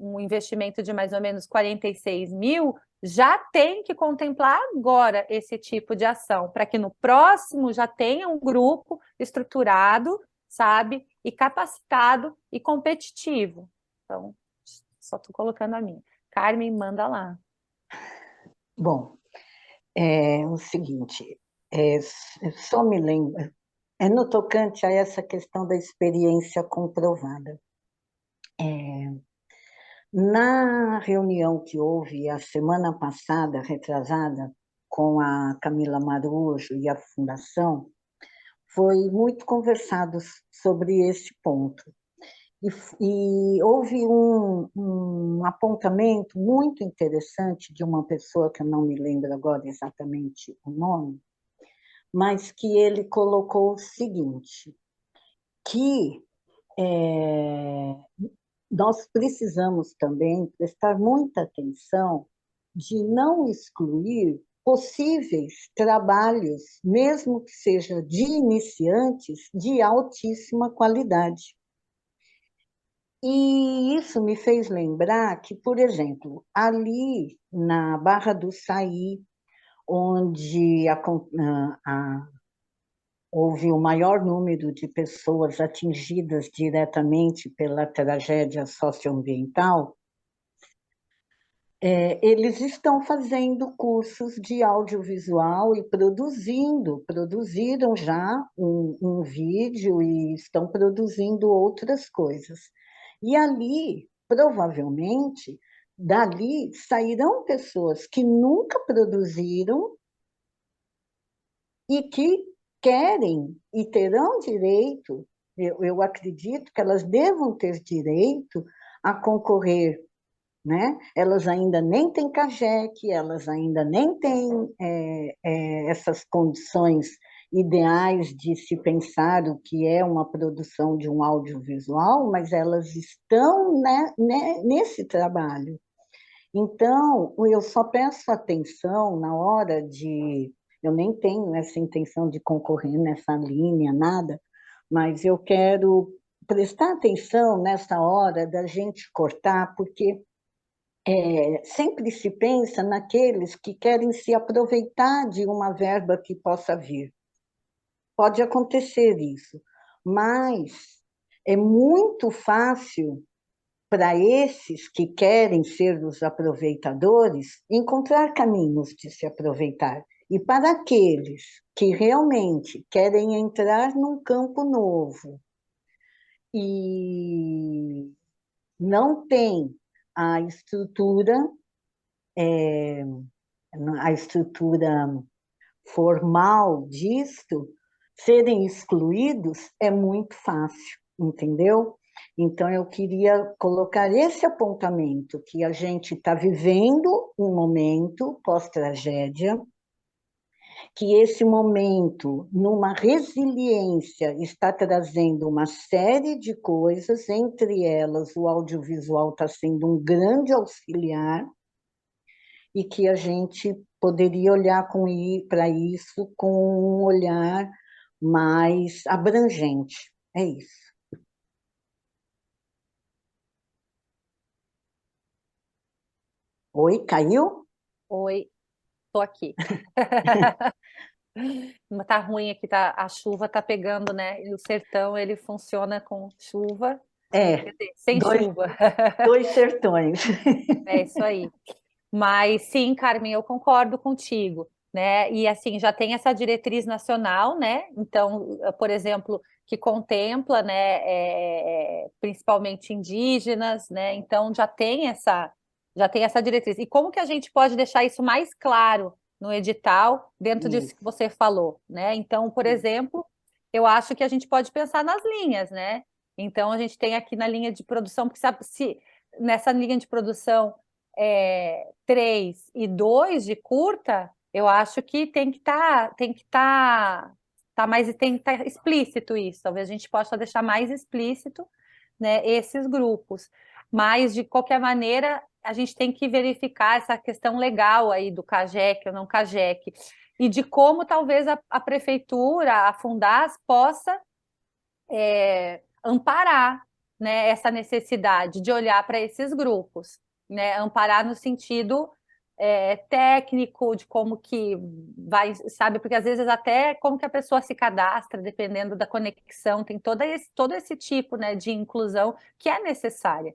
S1: um investimento de mais ou menos 46 mil, já tem que contemplar agora esse tipo de ação, para que no próximo já tenha um grupo estruturado, sabe, e capacitado e competitivo. Então, só estou colocando a minha. Carmen, manda lá.
S12: Bom, é o seguinte, só me lembro, no tocante a essa questão da experiência comprovada. Na reunião que houve a semana passada, retrasada, com a Camila Marujo e a Fundação, foi muito conversado sobre esse ponto. E houve um apontamento muito interessante de uma pessoa, que eu não me lembro agora exatamente o nome, mas que ele colocou o seguinte, que nós precisamos também prestar muita atenção de não excluir possíveis trabalhos, mesmo que seja de iniciantes, de altíssima qualidade. E isso me fez lembrar que, por exemplo, ali na Barra do Saí, onde houve o maior número de pessoas atingidas diretamente pela tragédia socioambiental, eles estão fazendo cursos de audiovisual e produziram já um vídeo e estão produzindo outras coisas. E ali, provavelmente, dali sairão pessoas que nunca produziram e que querem e terão direito, eu acredito que elas devam ter direito a concorrer, né? Elas ainda nem têm CAGEC, elas ainda nem têm essas condições ideais de se pensar o que é uma produção de um audiovisual, mas elas estão, né, nesse trabalho. Então, eu só peço atenção na hora de... Eu nem tenho essa intenção de concorrer nessa linha, nada, mas eu quero prestar atenção nessa hora da gente cortar, porque sempre se pensa naqueles que querem se aproveitar de uma verba que possa vir. Pode acontecer isso, mas é muito fácil para esses que querem ser os aproveitadores encontrar caminhos de se aproveitar. E para aqueles que realmente querem entrar num campo novo e não tem a estrutura, a estrutura formal disto, serem excluídos é muito fácil, entendeu? Então, eu queria colocar esse apontamento, que a gente está vivendo um momento pós-tragédia, que esse momento, numa resiliência, está trazendo uma série de coisas, entre elas o audiovisual está sendo um grande auxiliar, e que a gente poderia olhar para isso com um olhar mais abrangente. É isso. Oi, caiu?
S1: Oi, tô aqui. Tá ruim aqui, a chuva tá pegando, né? E o sertão, ele funciona com chuva, quer dizer, sem chuva.
S12: Dois sertões.
S1: É isso aí. Mas sim, Carmen, eu concordo contigo, né? E assim, já tem essa diretriz nacional, né? Então, por exemplo, que contempla, né, principalmente indígenas, né? Então já tem essa diretriz. E como que a gente pode deixar isso mais claro no edital, dentro disso que você falou, né? Então, por exemplo, eu acho que a gente pode pensar nas linhas, né? Então, a gente tem aqui na linha de produção, porque sabe, se nessa linha de produção 3 e 2 de curta, eu acho que tem que estar explícito isso. Talvez a gente possa deixar mais explícito, né, esses grupos. Mas, de qualquer maneira, a gente tem que verificar essa questão legal aí do CAGEC ou não CAGEC, e de como talvez a prefeitura, a Fundas, possa amparar, né, essa necessidade de olhar para esses grupos, né, amparar no sentido técnico de como que vai, sabe, porque às vezes até como que a pessoa se cadastra, dependendo da conexão, tem todo esse tipo, né, de inclusão que é necessária.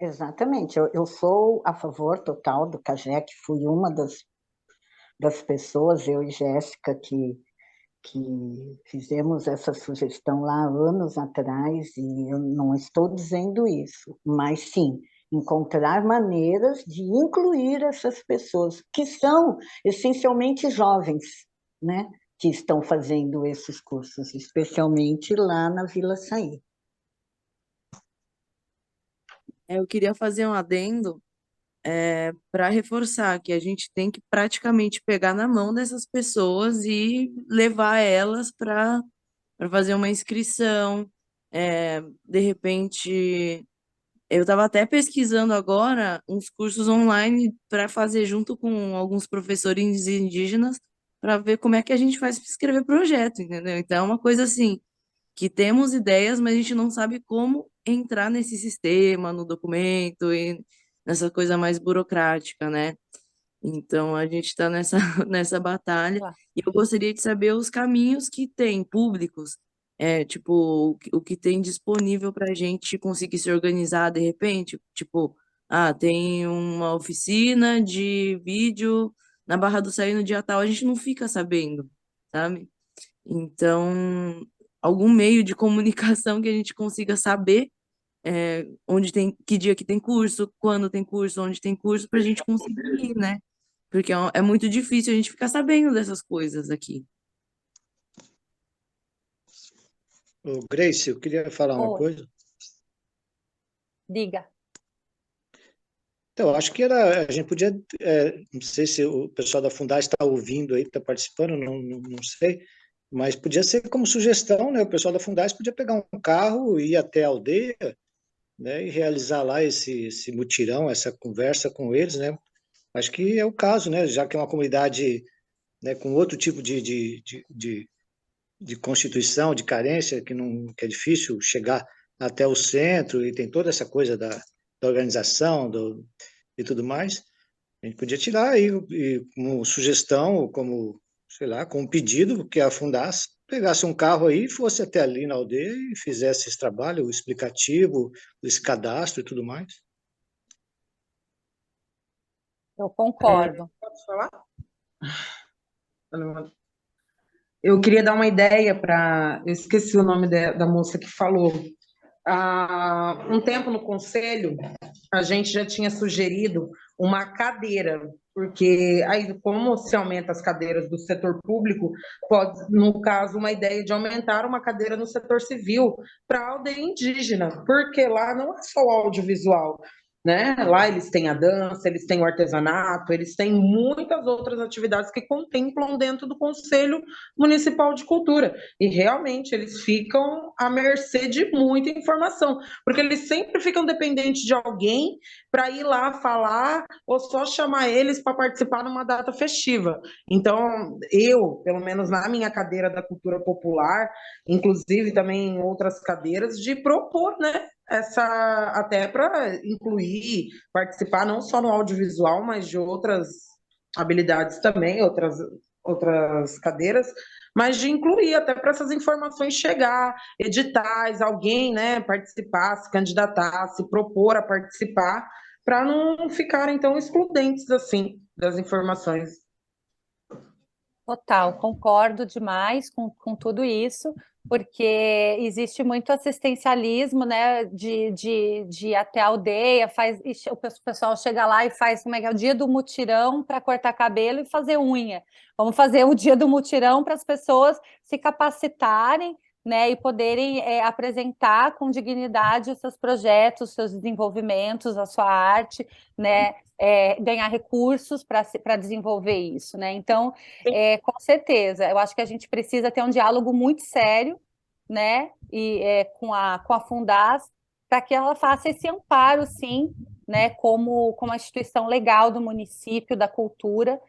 S12: Exatamente, eu sou a favor total do CAGEC, fui uma das pessoas, eu e Jéssica, que fizemos essa sugestão lá anos atrás, e eu não estou dizendo isso, mas sim, encontrar maneiras de incluir essas pessoas, que são essencialmente jovens, né, que estão fazendo esses cursos, especialmente lá na Vila Saí.
S11: Eu queria fazer um adendo para reforçar que a gente tem que praticamente pegar na mão dessas pessoas e levar elas para fazer uma inscrição. De repente, eu estava até pesquisando agora uns cursos online para fazer junto com alguns professores indígenas para ver como é que a gente faz para escrever projeto, entendeu? Então, é uma coisa assim, que temos ideias, mas a gente não sabe como entrar nesse sistema, no documento e nessa coisa mais burocrática, né? Então, a gente está nessa, nessa batalha. E eu gostaria de saber os caminhos que tem públicos, tipo, o que tem disponível para a gente conseguir se organizar de repente. Tipo, tem uma oficina de vídeo na Barra do Saí no dia tal, a gente não fica sabendo, sabe? Então, algum meio de comunicação que a gente consiga saber onde tem, que dia que tem curso, quando tem curso, onde tem curso, para a gente conseguir ir, né? Porque é muito difícil a gente ficar sabendo dessas coisas aqui.
S2: Ô, Grace, eu queria falar uma
S1: Oi.
S2: coisa.
S1: Diga.
S2: Então, acho que a gente podia, não sei se o pessoal da Fundaz está ouvindo aí, está participando, não sei, mas podia ser como sugestão, né? O pessoal da Fundaz podia pegar um carro, ir até a aldeia, né? E realizar lá esse mutirão, essa conversa com eles, né? Acho que é o caso, né? Já que é uma comunidade, né, com outro tipo de constituição, de carência, que é difícil chegar até o centro, e tem toda essa coisa da organização, e tudo mais. A gente podia tirar aí como sugestão, ou como, sei lá, como pedido, que a Fundas pegasse um carro aí, fosse até ali na aldeia e fizesse esse trabalho, o explicativo, esse cadastro e tudo mais.
S1: Eu concordo.
S10: Posso falar? Eu queria dar uma ideia para. Eu esqueci o nome da moça que falou. Há um tempo no conselho, a gente já tinha sugerido uma cadeira, porque aí, como se aumenta as cadeiras do setor público, pode, no caso, uma ideia de aumentar uma cadeira no setor civil para a aldeia indígena, porque lá não é só o audiovisual, né? Lá eles têm a dança, eles têm o artesanato, eles têm muitas outras atividades que contemplam dentro do Conselho Municipal de Cultura. E realmente eles ficam à mercê de muita informação, porque eles sempre ficam dependentes de alguém para ir lá falar ou só chamar eles para participar numa data festiva. Então, eu, pelo menos na minha cadeira da cultura popular, inclusive também em outras cadeiras, de propor, né? Essa até para incluir, participar não só no audiovisual, mas de outras habilidades também, outras cadeiras, mas de incluir até para essas informações chegar, editais, alguém, né, participar, se candidatar, se propor a participar, para não ficarem tão excludentes assim das informações.
S1: Total, concordo demais com tudo isso, porque existe muito assistencialismo, né, de ir até a aldeia, o pessoal chega lá e faz, como é que é, o dia do mutirão para cortar cabelo e fazer unha. Vamos fazer o dia do mutirão para as pessoas se capacitarem, né, e poderem apresentar com dignidade os seus projetos, os seus desenvolvimentos, a sua arte, né, ganhar recursos para desenvolver isso, né? Então, com certeza, eu acho que a gente precisa ter um diálogo muito sério, né? E com a Fundas, para que ela faça esse amparo, sim, né? Como a instituição legal do município, da cultura,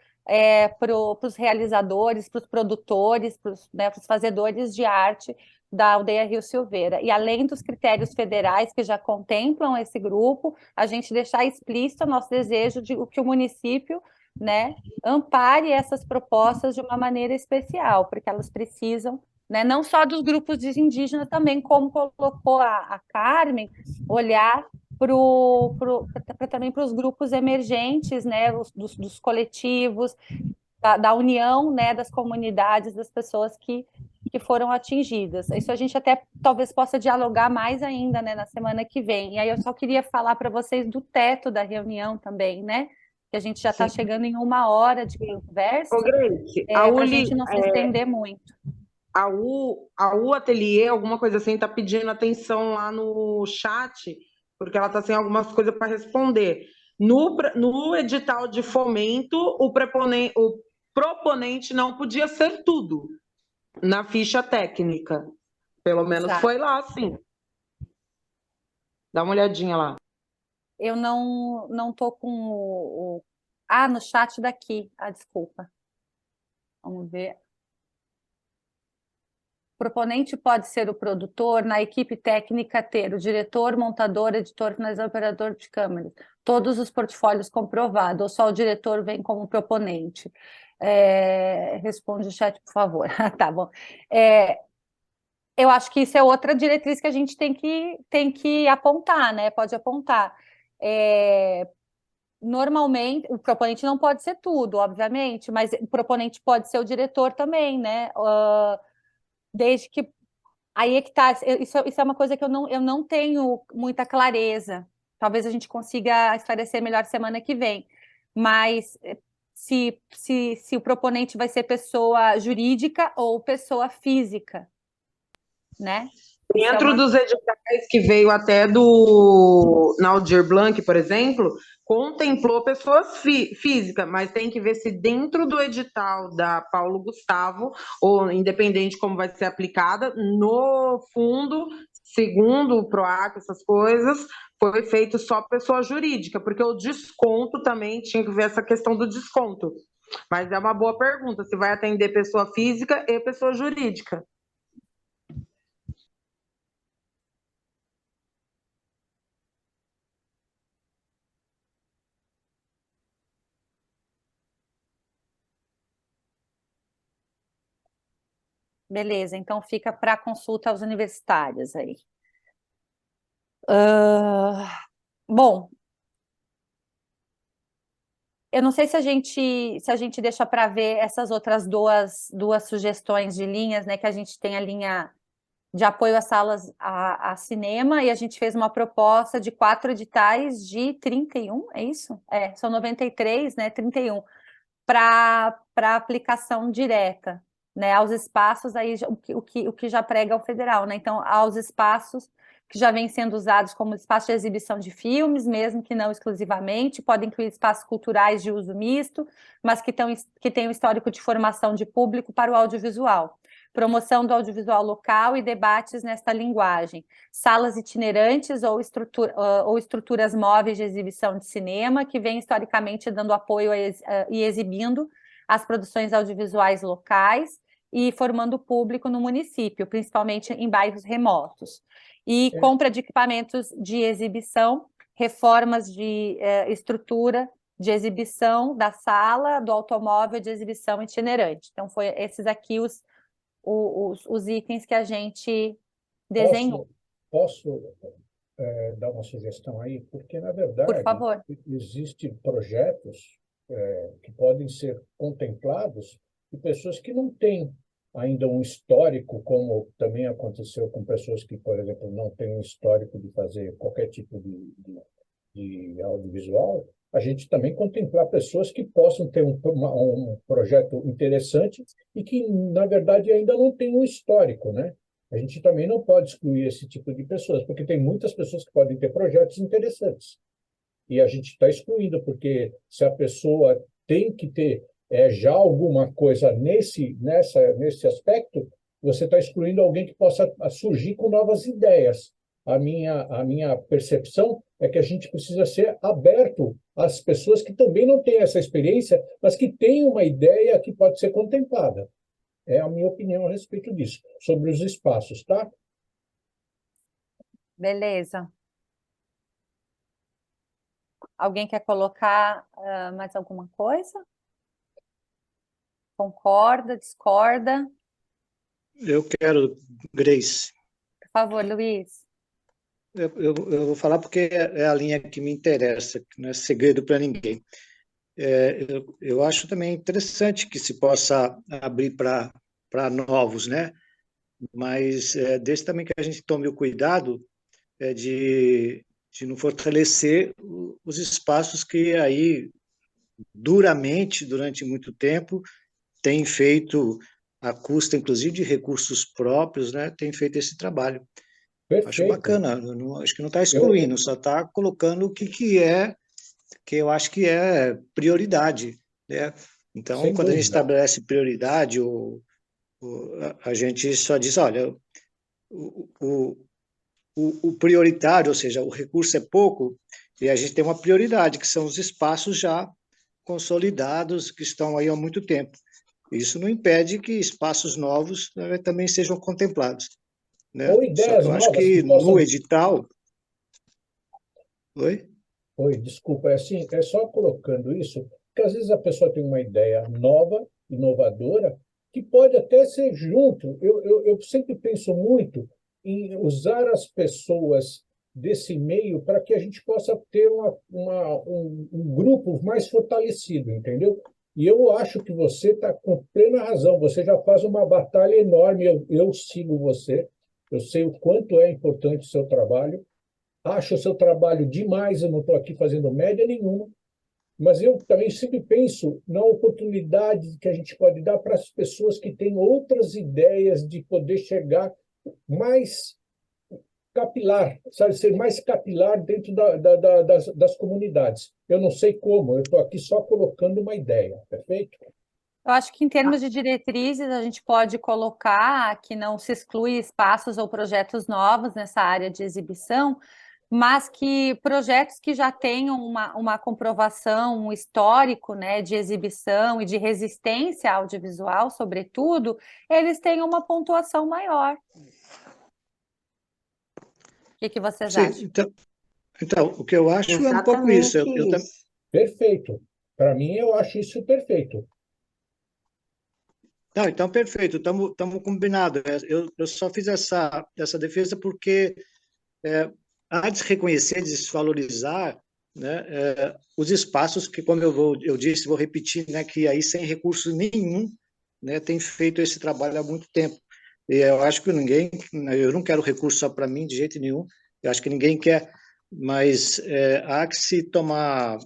S1: para os realizadores, para os produtores, para os fazedores de arte da Aldeia Rio Silveira. E além dos critérios federais que já contemplam esse grupo, a gente deixar explícito o nosso desejo de que o município, né, ampare essas propostas de uma maneira especial, porque elas precisam, né, não só dos grupos de indígenas também, como colocou a Carmen, olhar também para os grupos emergentes, né, dos coletivos, da união, né, das comunidades, das pessoas que foram atingidas. Isso a gente até talvez possa dialogar mais ainda, né, na semana que vem. E aí eu só queria falar para vocês do teto da reunião também, né? Que a gente já está chegando em 1 hora de conversa,
S10: Ô, Grace,
S1: para a gente não se estender muito.
S10: A U Ateliê, alguma coisa assim, está pedindo atenção lá no chat, porque ela está sem algumas coisas para responder. No edital de fomento, o proponente não podia ser tudo na ficha técnica. Pelo menos foi lá, sim. Dá uma olhadinha lá.
S1: Eu não estou com no chat daqui. Desculpa. Vamos ver. O proponente pode ser o produtor, na equipe técnica ter o diretor, montador, editor, finalizador, operador de câmeras. Todos os portfólios comprovados, ou só o diretor vem como proponente. Responde o chat, por favor. Tá bom. Eu acho que isso é outra diretriz que a gente tem que apontar, né? Pode apontar. Normalmente, o proponente não pode ser tudo, obviamente, mas o proponente pode ser o diretor também, né? Desde que. Aí é que tá. Isso é uma coisa que eu não tenho muita clareza. Talvez a gente consiga esclarecer melhor semana que vem. Mas se o proponente vai ser pessoa jurídica ou pessoa física, né?
S10: Dentro dos editais que veio até na Aldir Blanc, por exemplo, contemplou pessoas físicas, mas tem que ver se dentro do edital da Paulo Gustavo, ou independente como vai ser aplicada, no fundo, segundo o PROAC, essas coisas, foi feito só pessoa jurídica, porque o desconto também tinha que ver essa questão do desconto. Mas é uma boa pergunta, se vai atender pessoa física e pessoa jurídica.
S1: Beleza, então fica para consulta aos universitários aí. Bom, eu não sei se a gente deixa para ver essas outras duas sugestões de linhas, né? Que a gente tem a linha de apoio às salas a cinema, e a gente fez uma proposta de 4 editais de 31, é isso? São 93, né? 31, para aplicação direta, né? Aos espaços, aí o que já prega o federal, né? Então, aos espaços que já vêm sendo usados como espaço de exibição de filmes, mesmo que não exclusivamente, podem incluir espaços culturais de uso misto, mas que têm um histórico de formação de público para o audiovisual. Promoção do audiovisual local e debates nesta linguagem. Salas itinerantes ou estruturas móveis de exibição de cinema, que vêm historicamente dando apoio e exibindo as produções audiovisuais locais e formando público no município, principalmente em bairros remotos. E compra de equipamentos de exibição, reformas de estrutura de exibição da sala, do automóvel de exibição itinerante. Então, foi esses aqui os itens que a gente desenhou.
S3: Posso dar uma sugestão aí? Porque, na verdade,
S1: por favor,
S3: existem projetos que podem ser contemplados de pessoas que não têm ainda um histórico, como também aconteceu com pessoas que, por exemplo, não têm um histórico de fazer qualquer tipo de audiovisual. A gente também contemplar pessoas que possam ter um projeto interessante e que, na verdade, ainda não têm um histórico, né? A gente também não pode excluir esse tipo de pessoas, porque tem muitas pessoas que podem ter projetos interessantes. E a gente está excluindo, porque se a pessoa tem que ter já alguma coisa nesse aspecto, você está excluindo alguém que possa surgir com novas ideias. A minha percepção é que a gente precisa ser aberto às pessoas que também não têm essa experiência, mas que têm uma ideia que pode ser contemplada. É a minha opinião a respeito disso, sobre os espaços, tá?
S1: Beleza. Alguém quer colocar mais alguma coisa? Concorda, discorda?
S2: Eu quero, Grace.
S1: Por favor, Luiz.
S2: Eu vou falar porque é a linha que me interessa, que não é segredo para ninguém. Eu acho também interessante que se possa abrir para novos, né? Mas desde também que a gente tome o cuidado de não fortalecer os espaços que aí, duramente, durante muito tempo, têm feito, à custa, inclusive, de recursos próprios, né? Tem feito esse trabalho.
S3: Perfeito.
S2: Acho bacana, acho que não está excluindo, só está colocando o que eu acho que é prioridade, né? Então,
S3: Sem
S2: quando a gente
S3: dúvida.
S2: estabelece prioridade, a gente só diz, olha, o prioritário, ou seja, o recurso é pouco, e a gente tem uma prioridade, que são os espaços já consolidados, que estão aí há muito tempo. Isso não impede que espaços novos também sejam contemplados, né?
S3: Ou
S2: Só
S3: ideias
S2: que eu acho
S3: novas
S2: que
S3: que possam...
S2: no edital... Oi?
S3: Oi, desculpa, é só colocando isso, porque às vezes a pessoa tem uma ideia nova, inovadora, que pode até ser junto. Eu sempre penso muito em usar as pessoas desse meio para que a gente possa ter um grupo mais fortalecido, entendeu? E eu acho que você está com plena razão, você já faz uma batalha enorme, eu sigo você, eu sei o quanto é importante o seu trabalho, acho o seu trabalho demais, eu não estou aqui fazendo média nenhuma, mas eu também sempre penso na oportunidade que a gente pode dar para as pessoas que têm outras ideias de poder chegar mais capilar, sabe, ser mais capilar dentro das comunidades. Eu não sei como, eu estou aqui só colocando uma ideia, perfeito?
S1: Eu acho que, em termos de diretrizes, a gente pode colocar que não se exclui espaços ou projetos novos nessa área de exibição, mas que projetos que já tenham uma comprovação, um histórico, né, de exibição e de resistência audiovisual, sobretudo, eles tenham uma pontuação maior. O que vocês
S2: Sim,
S1: acham?
S2: então, o que eu acho é um pouco isso.
S3: Perfeito. Para mim, eu acho isso perfeito.
S2: Não, então, perfeito, estamos combinados. Eu só fiz essa defesa porque há de se reconhecer, de se valorizar, né, os espaços que, como eu disse, vou repetir, né, que aí sem recurso nenhum, né, tem feito esse trabalho há muito tempo. E eu acho que eu não quero recurso só para mim, de jeito nenhum, eu acho que ninguém quer, mas há que se tomar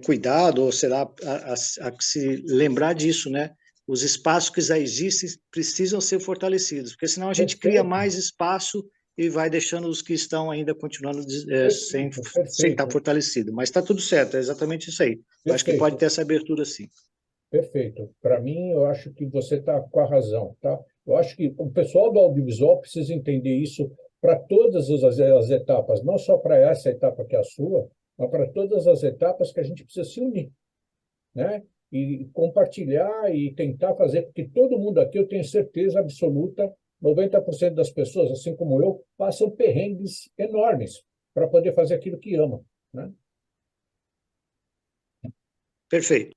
S2: cuidado, ou será, há que se lembrar disso, né? Os espaços que já existem precisam ser fortalecidos, porque senão a gente cria
S3: Perfeito,
S2: mais espaço e vai deixando os que estão ainda continuando sem estar
S3: perfeito,
S2: fortalecido. Mas está tudo certo, é exatamente isso aí. Eu acho que pode
S3: perfeito.
S2: ter essa abertura, sim.
S3: Perfeito. Para mim, eu acho que você está com a razão, tá? Eu acho que o pessoal do audiovisual precisa entender isso para todas as etapas, não só para essa etapa que é a sua, mas para todas as etapas que a gente precisa se unir, né? E compartilhar e tentar fazer, porque todo mundo aqui, eu tenho certeza absoluta, 90% das pessoas, assim como eu, passam perrengues enormes para poder fazer aquilo que ama, né?
S2: Perfeito.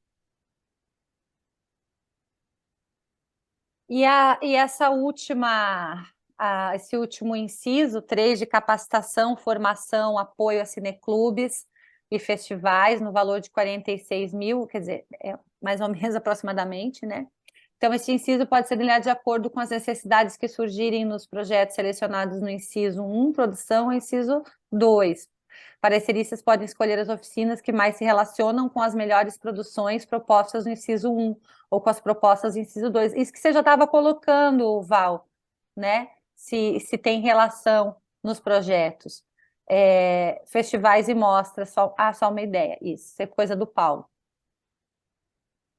S1: E esse último inciso, 3 de capacitação, formação, apoio a cineclubes e festivais, no valor de 46 mil, quer dizer, mais ou menos aproximadamente, né? Então, esse inciso pode ser delineado de acordo com as necessidades que surgirem nos projetos selecionados no inciso 1, produção, e inciso 2. Pareceristas podem escolher as oficinas que mais se relacionam com as melhores produções propostas no inciso 1, ou com as propostas do inciso 2. Isso que você já estava colocando, Val, né? Se tem relação nos projetos. Festivais e mostras, só uma ideia, isso é coisa do Paulo.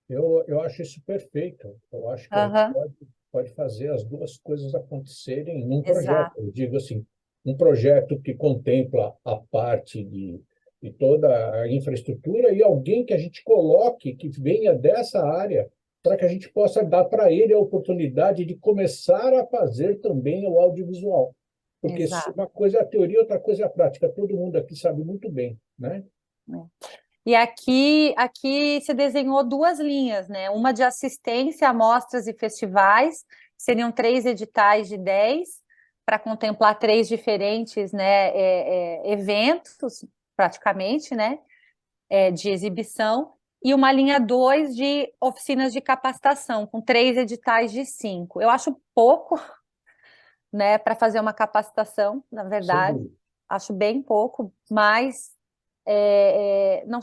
S3: Eu acho isso perfeito. Eu acho que a gente
S1: Aham,
S3: pode fazer as duas coisas acontecerem num projeto.
S1: exato.
S3: Eu digo assim, um projeto que contempla a parte de toda a infraestrutura e alguém que a gente coloque, que venha dessa área, para que a gente possa dar para ele a oportunidade de começar a fazer também o audiovisual. Porque
S1: Exato.
S3: uma coisa é a teoria, outra coisa é a prática. Todo mundo aqui sabe muito bem, né?
S1: E aqui se desenhou 2 linhas, né? Uma de assistência a mostras e festivais, seriam 3 editais de 10, para contemplar 3 diferentes, né, eventos, praticamente, né, de exibição, e uma linha 2 de oficinas de capacitação, com 3 editais de 5. Eu acho pouco, né, para fazer uma capacitação, na
S3: Sem
S1: verdade,
S3: dúvida.
S1: acho bem pouco, mas não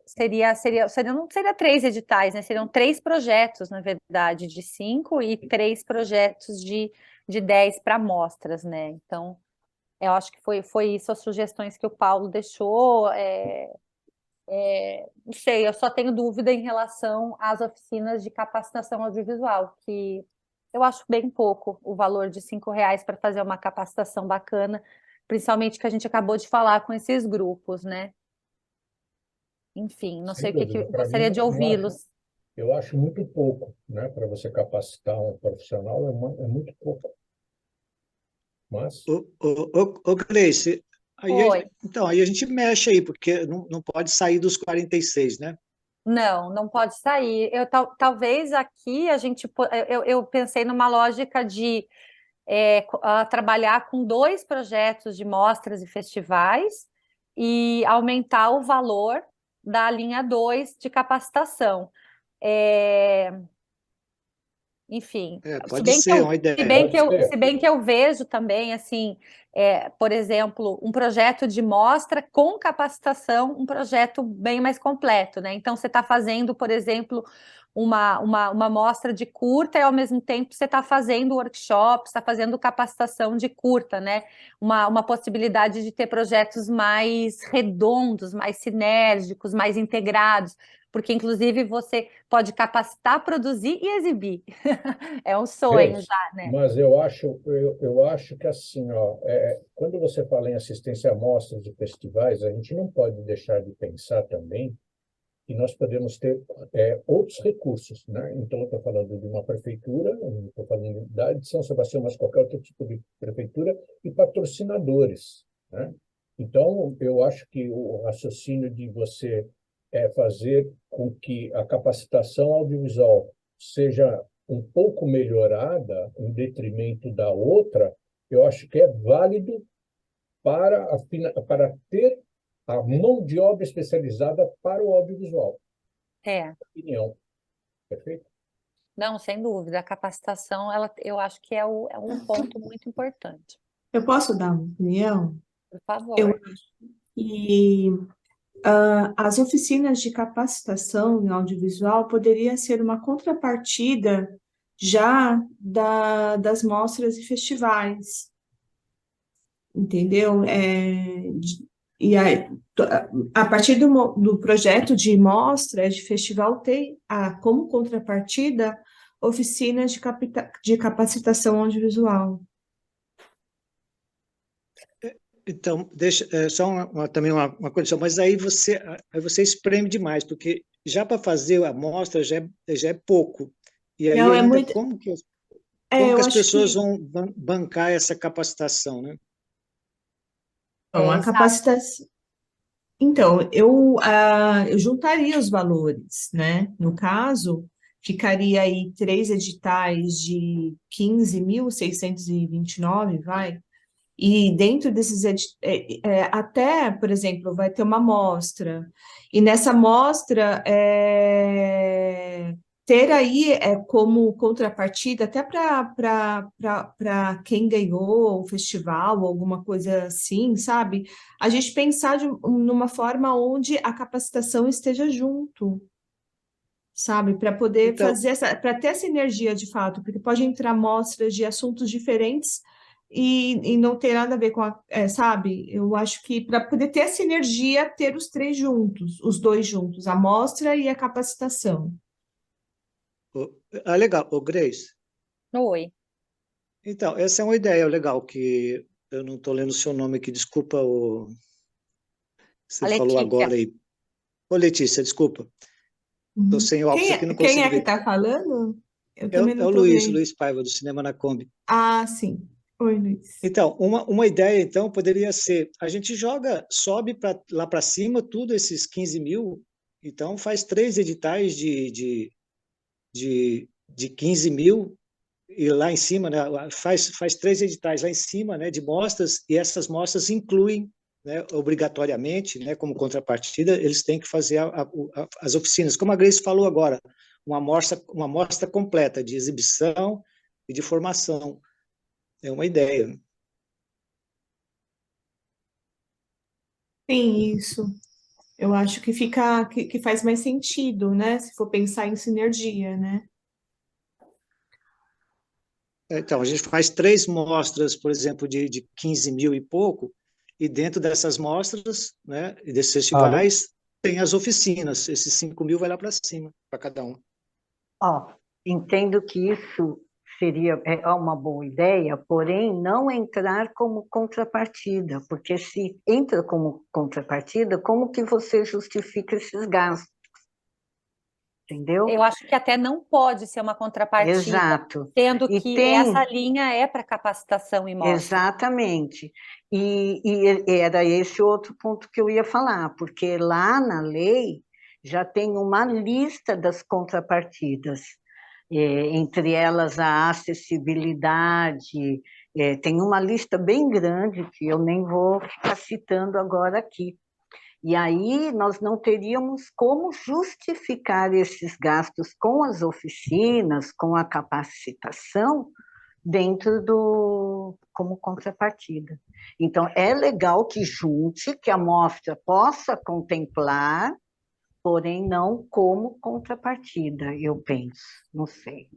S1: não seria 3 editais, né? Seriam 3 projetos, na verdade, de 5 e 3 projetos de 10 para amostras, né? Então, eu acho que foi isso as sugestões que o Paulo deixou. Não sei, eu só tenho dúvida em relação às oficinas de capacitação audiovisual, que eu acho bem pouco o valor de R$ 5 para fazer uma capacitação bacana, principalmente que a gente acabou de falar com esses grupos, né? Enfim, não
S3: Sem
S1: sei o que
S3: dúvida. Para mim,
S1: gostaria de
S3: não acho.
S1: ouvi-los.
S3: Eu acho muito pouco, né? Para você capacitar um profissional é muito pouco. Mas,
S2: Gleice,
S1: Oi.
S2: então, aí a gente mexe aí, porque não pode sair dos 46, né?
S1: Não pode sair. Talvez aqui a gente. Eu pensei numa lógica de trabalhar com 2 projetos de mostras e festivais e aumentar o valor da linha 2 de capacitação. Enfim, se
S2: Pode
S1: bem que
S2: ser
S1: eu,
S2: uma
S1: se
S2: ideia.
S1: bem que
S3: pode
S1: eu,
S3: ser.
S1: se bem que eu vejo também, assim, por exemplo, um projeto de mostra com capacitação, um projeto bem mais completo, né? Então, você está fazendo, por exemplo, uma mostra de curta e, ao mesmo tempo, você está fazendo workshops, está fazendo capacitação de curta, né? Uma possibilidade de ter projetos mais redondos, mais sinérgicos, mais integrados, porque, inclusive, você pode capacitar, produzir e exibir. É um sonho
S3: Reis,
S1: já, né?
S3: mas eu acho que assim, ó, quando você fala em assistência a mostras de festivais, a gente não pode deixar de pensar também que nós podemos ter outros recursos, né? Então, eu estou falando de uma prefeitura, não estou falando de São Sebastião, mas qualquer outro tipo de prefeitura, e patrocinadores, né? Então, eu acho que o raciocínio de você fazer com que a capacitação audiovisual seja um pouco melhorada, em detrimento da outra, eu acho que é válido para ter a mão de obra especializada para o audiovisual. Opinião. Perfeito?
S1: Não, sem dúvida. A capacitação, eu acho que é um ponto muito importante.
S4: Eu posso dar uma opinião?
S1: Por favor.
S4: Eu acho que as oficinas de capacitação em audiovisual poderia ser uma contrapartida já das mostras e festivais, entendeu? E a partir do projeto de mostra, de festival, tem como contrapartida oficinas de capacitação audiovisual.
S2: Então, deixa só também uma condição, mas aí você espreme demais, porque já para fazer a amostra já é pouco. E aí
S4: Não, é
S2: ainda
S4: muito.
S2: como que
S4: Eu
S2: as
S4: acho
S2: pessoas
S4: que
S2: vão bancar essa capacitação, né?
S4: não, a
S1: exato.
S4: capacitação. Então, eu juntaria os valores, né? No caso, ficaria aí 3 editais de 15.629, vai. E dentro desses até, por exemplo, vai ter uma amostra, e nessa amostra ter aí como contrapartida, até para quem ganhou o festival, ou alguma coisa assim, sabe? A gente pensar numa forma onde a capacitação esteja junto, sabe? Para poder
S2: Então,
S4: para ter essa energia de fato, porque pode entrar amostras de assuntos diferentes e não ter nada a ver com sabe? Eu acho que para poder ter essa energia, ter os três juntos, os dois juntos, a amostra e a capacitação.
S2: legal. Grace,
S1: Oi.
S2: então, essa é uma ideia legal, que eu não estou lendo o seu nome aqui, desculpa, você
S1: A
S2: falou
S1: Letícia.
S2: agora aí. Ô, Letícia, desculpa. Estou sem óculos aqui, não
S4: Quem
S2: consigo
S4: é que
S2: ver.
S4: está falando? Eu
S2: É
S4: também
S2: o
S4: não estou
S2: Luiz,
S4: vendo.
S2: Luiz Paiva, do Cinema na Kombi.
S4: Ah, sim. Oi, Luiz.
S2: Então, uma ideia, então, poderia ser, a gente sobe lá para cima, tudo esses 15 mil, então faz 3 editais de 15 mil, e lá em cima, né, faz 3 editais lá em cima, né, de mostras, e essas mostras incluem, né, obrigatoriamente, né, como contrapartida, eles têm que fazer as oficinas, como a Grace falou agora, uma amostra completa de exibição e de formação. É uma ideia.
S4: Tem isso. Eu acho que que faz mais sentido, né? Se for pensar em sinergia, né?
S2: Então, a gente faz 3 mostras, por exemplo, de 15 mil e pouco, e dentro dessas mostras, né, e desses festivais, tem as oficinas. Esses 5 mil vai lá para cima, para cada um.
S12: Entendo que isso seria uma boa ideia, porém não entrar como contrapartida, porque se entra como contrapartida, como que você justifica esses gastos? Entendeu?
S1: Eu acho que até não pode ser uma contrapartida,
S12: Exato.
S1: sendo
S12: E
S1: que essa linha é para capacitação e mostra.
S12: Exatamente. E era esse outro ponto que eu ia falar, porque lá na lei já tem uma lista das contrapartidas, entre elas a acessibilidade, tem uma lista bem grande que eu nem vou ficar citando agora aqui. E aí nós não teríamos como justificar esses gastos com as oficinas, com a capacitação, como contrapartida. Então, é legal que junte, que a amostra possa contemplar, porém não como contrapartida, eu penso, não sei.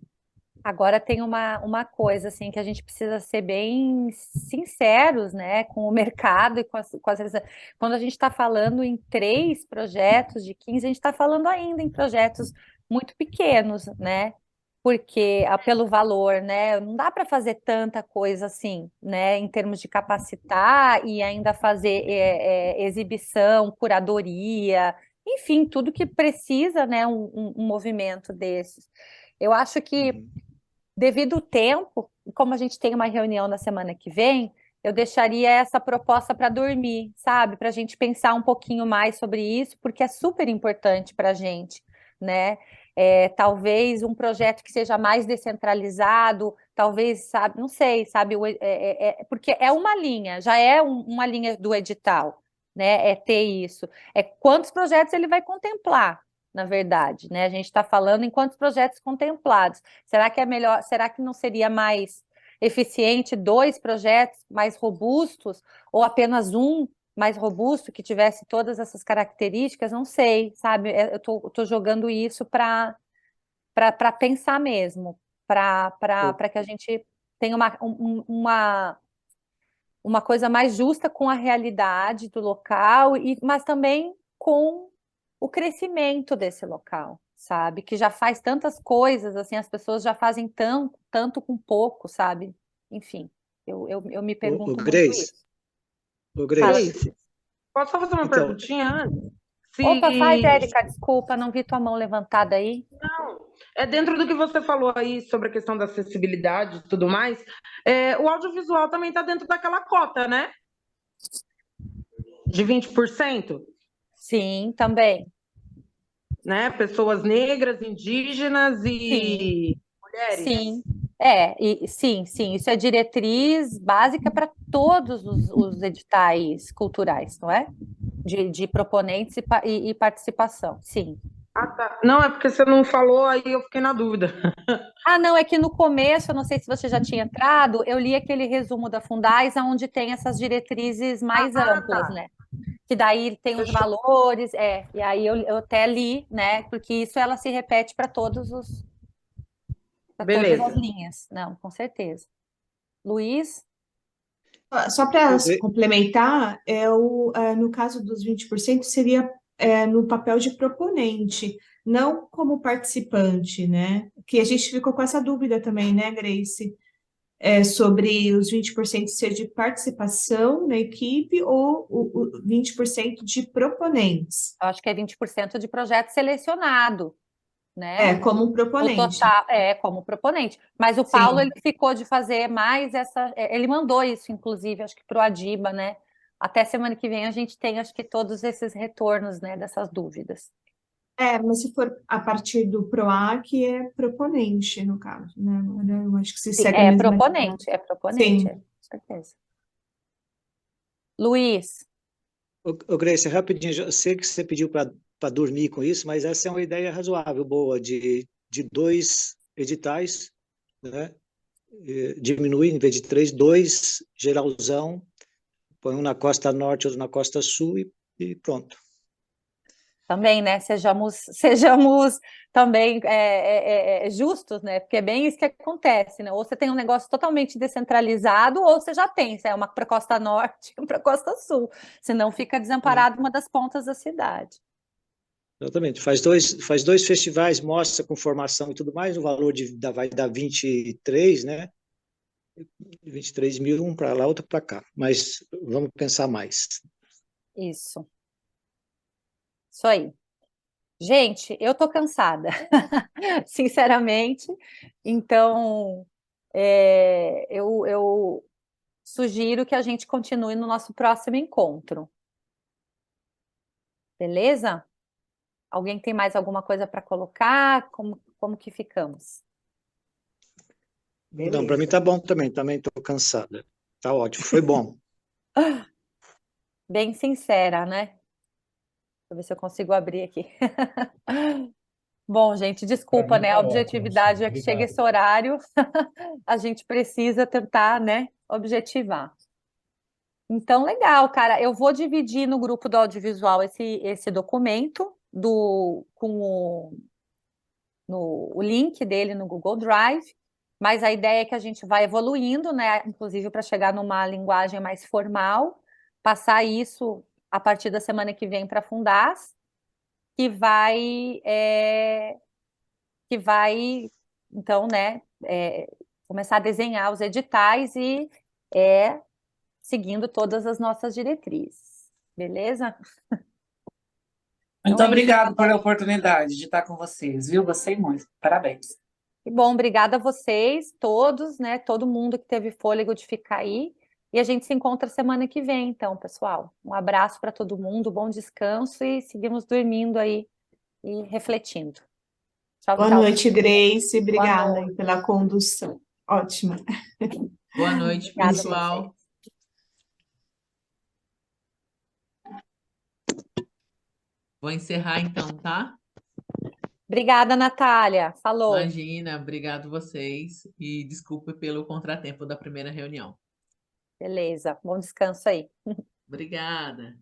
S1: Agora tem uma coisa assim que a gente precisa ser bem sinceros, né, com o mercado e com as quando a gente está falando em 3 projetos de 15, a gente está falando ainda em projetos muito pequenos, né? Porque pelo valor, né? Não dá para fazer tanta coisa assim, né? Em termos de capacitar e ainda fazer exibição, curadoria, enfim, tudo que precisa, né? Um movimento desses. Eu acho que devido ao tempo, como a gente tem uma reunião na semana que vem, eu deixaria essa proposta para dormir, sabe? Para a gente pensar um pouquinho mais sobre isso, porque é super importante para a gente, né? talvez um projeto que seja mais descentralizado, talvez, sabe, não sei, sabe, porque é uma linha, já é uma linha do edital, né? É ter isso. É quantos projetos ele vai contemplar, na verdade, né? A gente está falando em quantos projetos contemplados. Será que é melhor, será que não seria mais eficiente 2 projetos mais robustos, ou apenas um mais robusto, que tivesse todas essas características? Não sei, sabe? Eu tô jogando isso para pensar mesmo, para que a gente tenha uma coisa mais justa com a realidade do local, mas também com o crescimento desse local, sabe? Que já faz tantas coisas, assim, as pessoas já fazem tanto com pouco, sabe? Enfim, eu me pergunto muito
S2: Grace,
S1: isso.
S2: Grace,
S10: Grace, posso só fazer uma
S2: então,
S10: perguntinha antes?
S1: Opa, faz,
S10: Se
S1: Érica, desculpa, não vi tua mão levantada aí.
S10: não, é dentro do que você falou aí sobre a questão da acessibilidade e tudo mais, o audiovisual também está dentro daquela cota, né? De 20%,
S1: Sim, também.
S10: né? Pessoas negras, indígenas
S1: Sim,
S10: e mulheres.
S1: sim. Sim, isso é diretriz básica para todos os editais culturais, não é? De proponentes e participação, sim.
S10: Ah, tá. Não, é porque você não falou, aí eu fiquei na dúvida.
S1: Ah, não, é que no começo, eu não sei se você já tinha entrado, eu li aquele resumo da Fundais, onde tem essas diretrizes mais
S10: Ah,
S1: amplas,
S10: tá.
S1: né? Que daí tem os
S10: Fechou.
S1: valores, e aí eu até li, né? Porque isso ela se repete para todas as
S10: Beleza.
S1: linhas. Não, com certeza. Luiz?
S4: Só para
S2: Gra-
S4: complementar, no caso dos 20% seria no papel de proponente, não como participante, né? Que a gente ficou com essa dúvida também, né, Grace? Sobre os 20% ser de participação na equipe ou o 20% de proponentes.
S1: Eu acho que é 20% de projeto selecionado, né?
S4: Como um
S1: O
S4: proponente.
S1: total como proponente. Mas o Paulo
S4: Sim.
S1: ele ficou de fazer mais ele mandou isso, inclusive, acho que para o Adiba, né? Até semana que vem a gente tem, acho que todos esses retornos, né, dessas dúvidas.
S4: Mas se for a partir do PROAC, é proponente, no caso, né? Agora eu acho que se
S1: Sim,
S4: segue a mesma
S1: é proponente,
S4: Sim.
S1: com certeza. Luiz,
S2: Grace, rapidinho, eu sei que você pediu para dormir com isso, mas essa é uma ideia razoável, boa, de 2 editais, né? Diminui, em vez de 3, 2, geralzão, põe um na costa norte, outro na costa sul e pronto.
S1: também, né? Sejamos também justos, né? Porque é bem isso que acontece, né? Ou você tem um negócio totalmente descentralizado, ou você já tem, é uma para a costa norte e uma para a costa sul. Senão fica desamparado uma das pontas da cidade.
S2: Exatamente. Faz dois festivais, mostra com formação e tudo mais, o valor vai dar 23, né? 23 mil, um para lá, outro para cá. Mas vamos pensar mais.
S1: Isso aí. Gente, eu tô cansada, sinceramente. Então, eu sugiro que a gente continue no nosso próximo encontro. Beleza? Alguém tem mais alguma coisa para colocar? Como que ficamos?
S2: Não, para mim tá bom também estou cansada. Tá ótimo, foi bom.
S1: Bem sincera, né? Deixa eu ver se eu consigo abrir aqui. Bom, gente,
S3: Para
S1: desculpa,
S3: mim
S1: né?
S3: tá
S1: A
S3: ótimo, sim.
S1: objetividade é que chega
S3: Obrigado.
S1: esse horário, a gente precisa tentar, né, objetivar. Então, legal, cara. Eu vou dividir no grupo do audiovisual esse documento com o link dele no Google Drive, mas a ideia é que a gente vai evoluindo, né? Inclusive para chegar numa linguagem mais formal, passar isso a partir da semana que vem para a Fundas, que vai, então, né, começar a desenhar os editais seguindo todas as nossas diretrizes. Beleza?
S6: Muito
S1: Então é isso.
S6: obrigado pela oportunidade de estar com vocês, viu? Gostei muito. Parabéns.
S1: Que bom, obrigada a vocês, todos, né? Todo mundo que teve fôlego de ficar aí. E a gente se encontra semana que vem, então, pessoal. Um abraço para todo mundo, bom descanso e seguimos dormindo aí e refletindo. Tchau,
S4: Boa
S1: tchau.
S4: noite, Grace.
S1: Boa
S4: Obrigada aí
S1: noite.
S4: pela condução. Ótima.
S9: Boa noite,
S1: Obrigada a
S9: pessoal. Vou encerrar então, tá?
S1: Obrigada, Natália. Falou.
S9: Imagina, obrigado vocês e desculpe pelo contratempo da primeira reunião.
S1: Beleza. Bom descanso aí.
S9: Obrigada.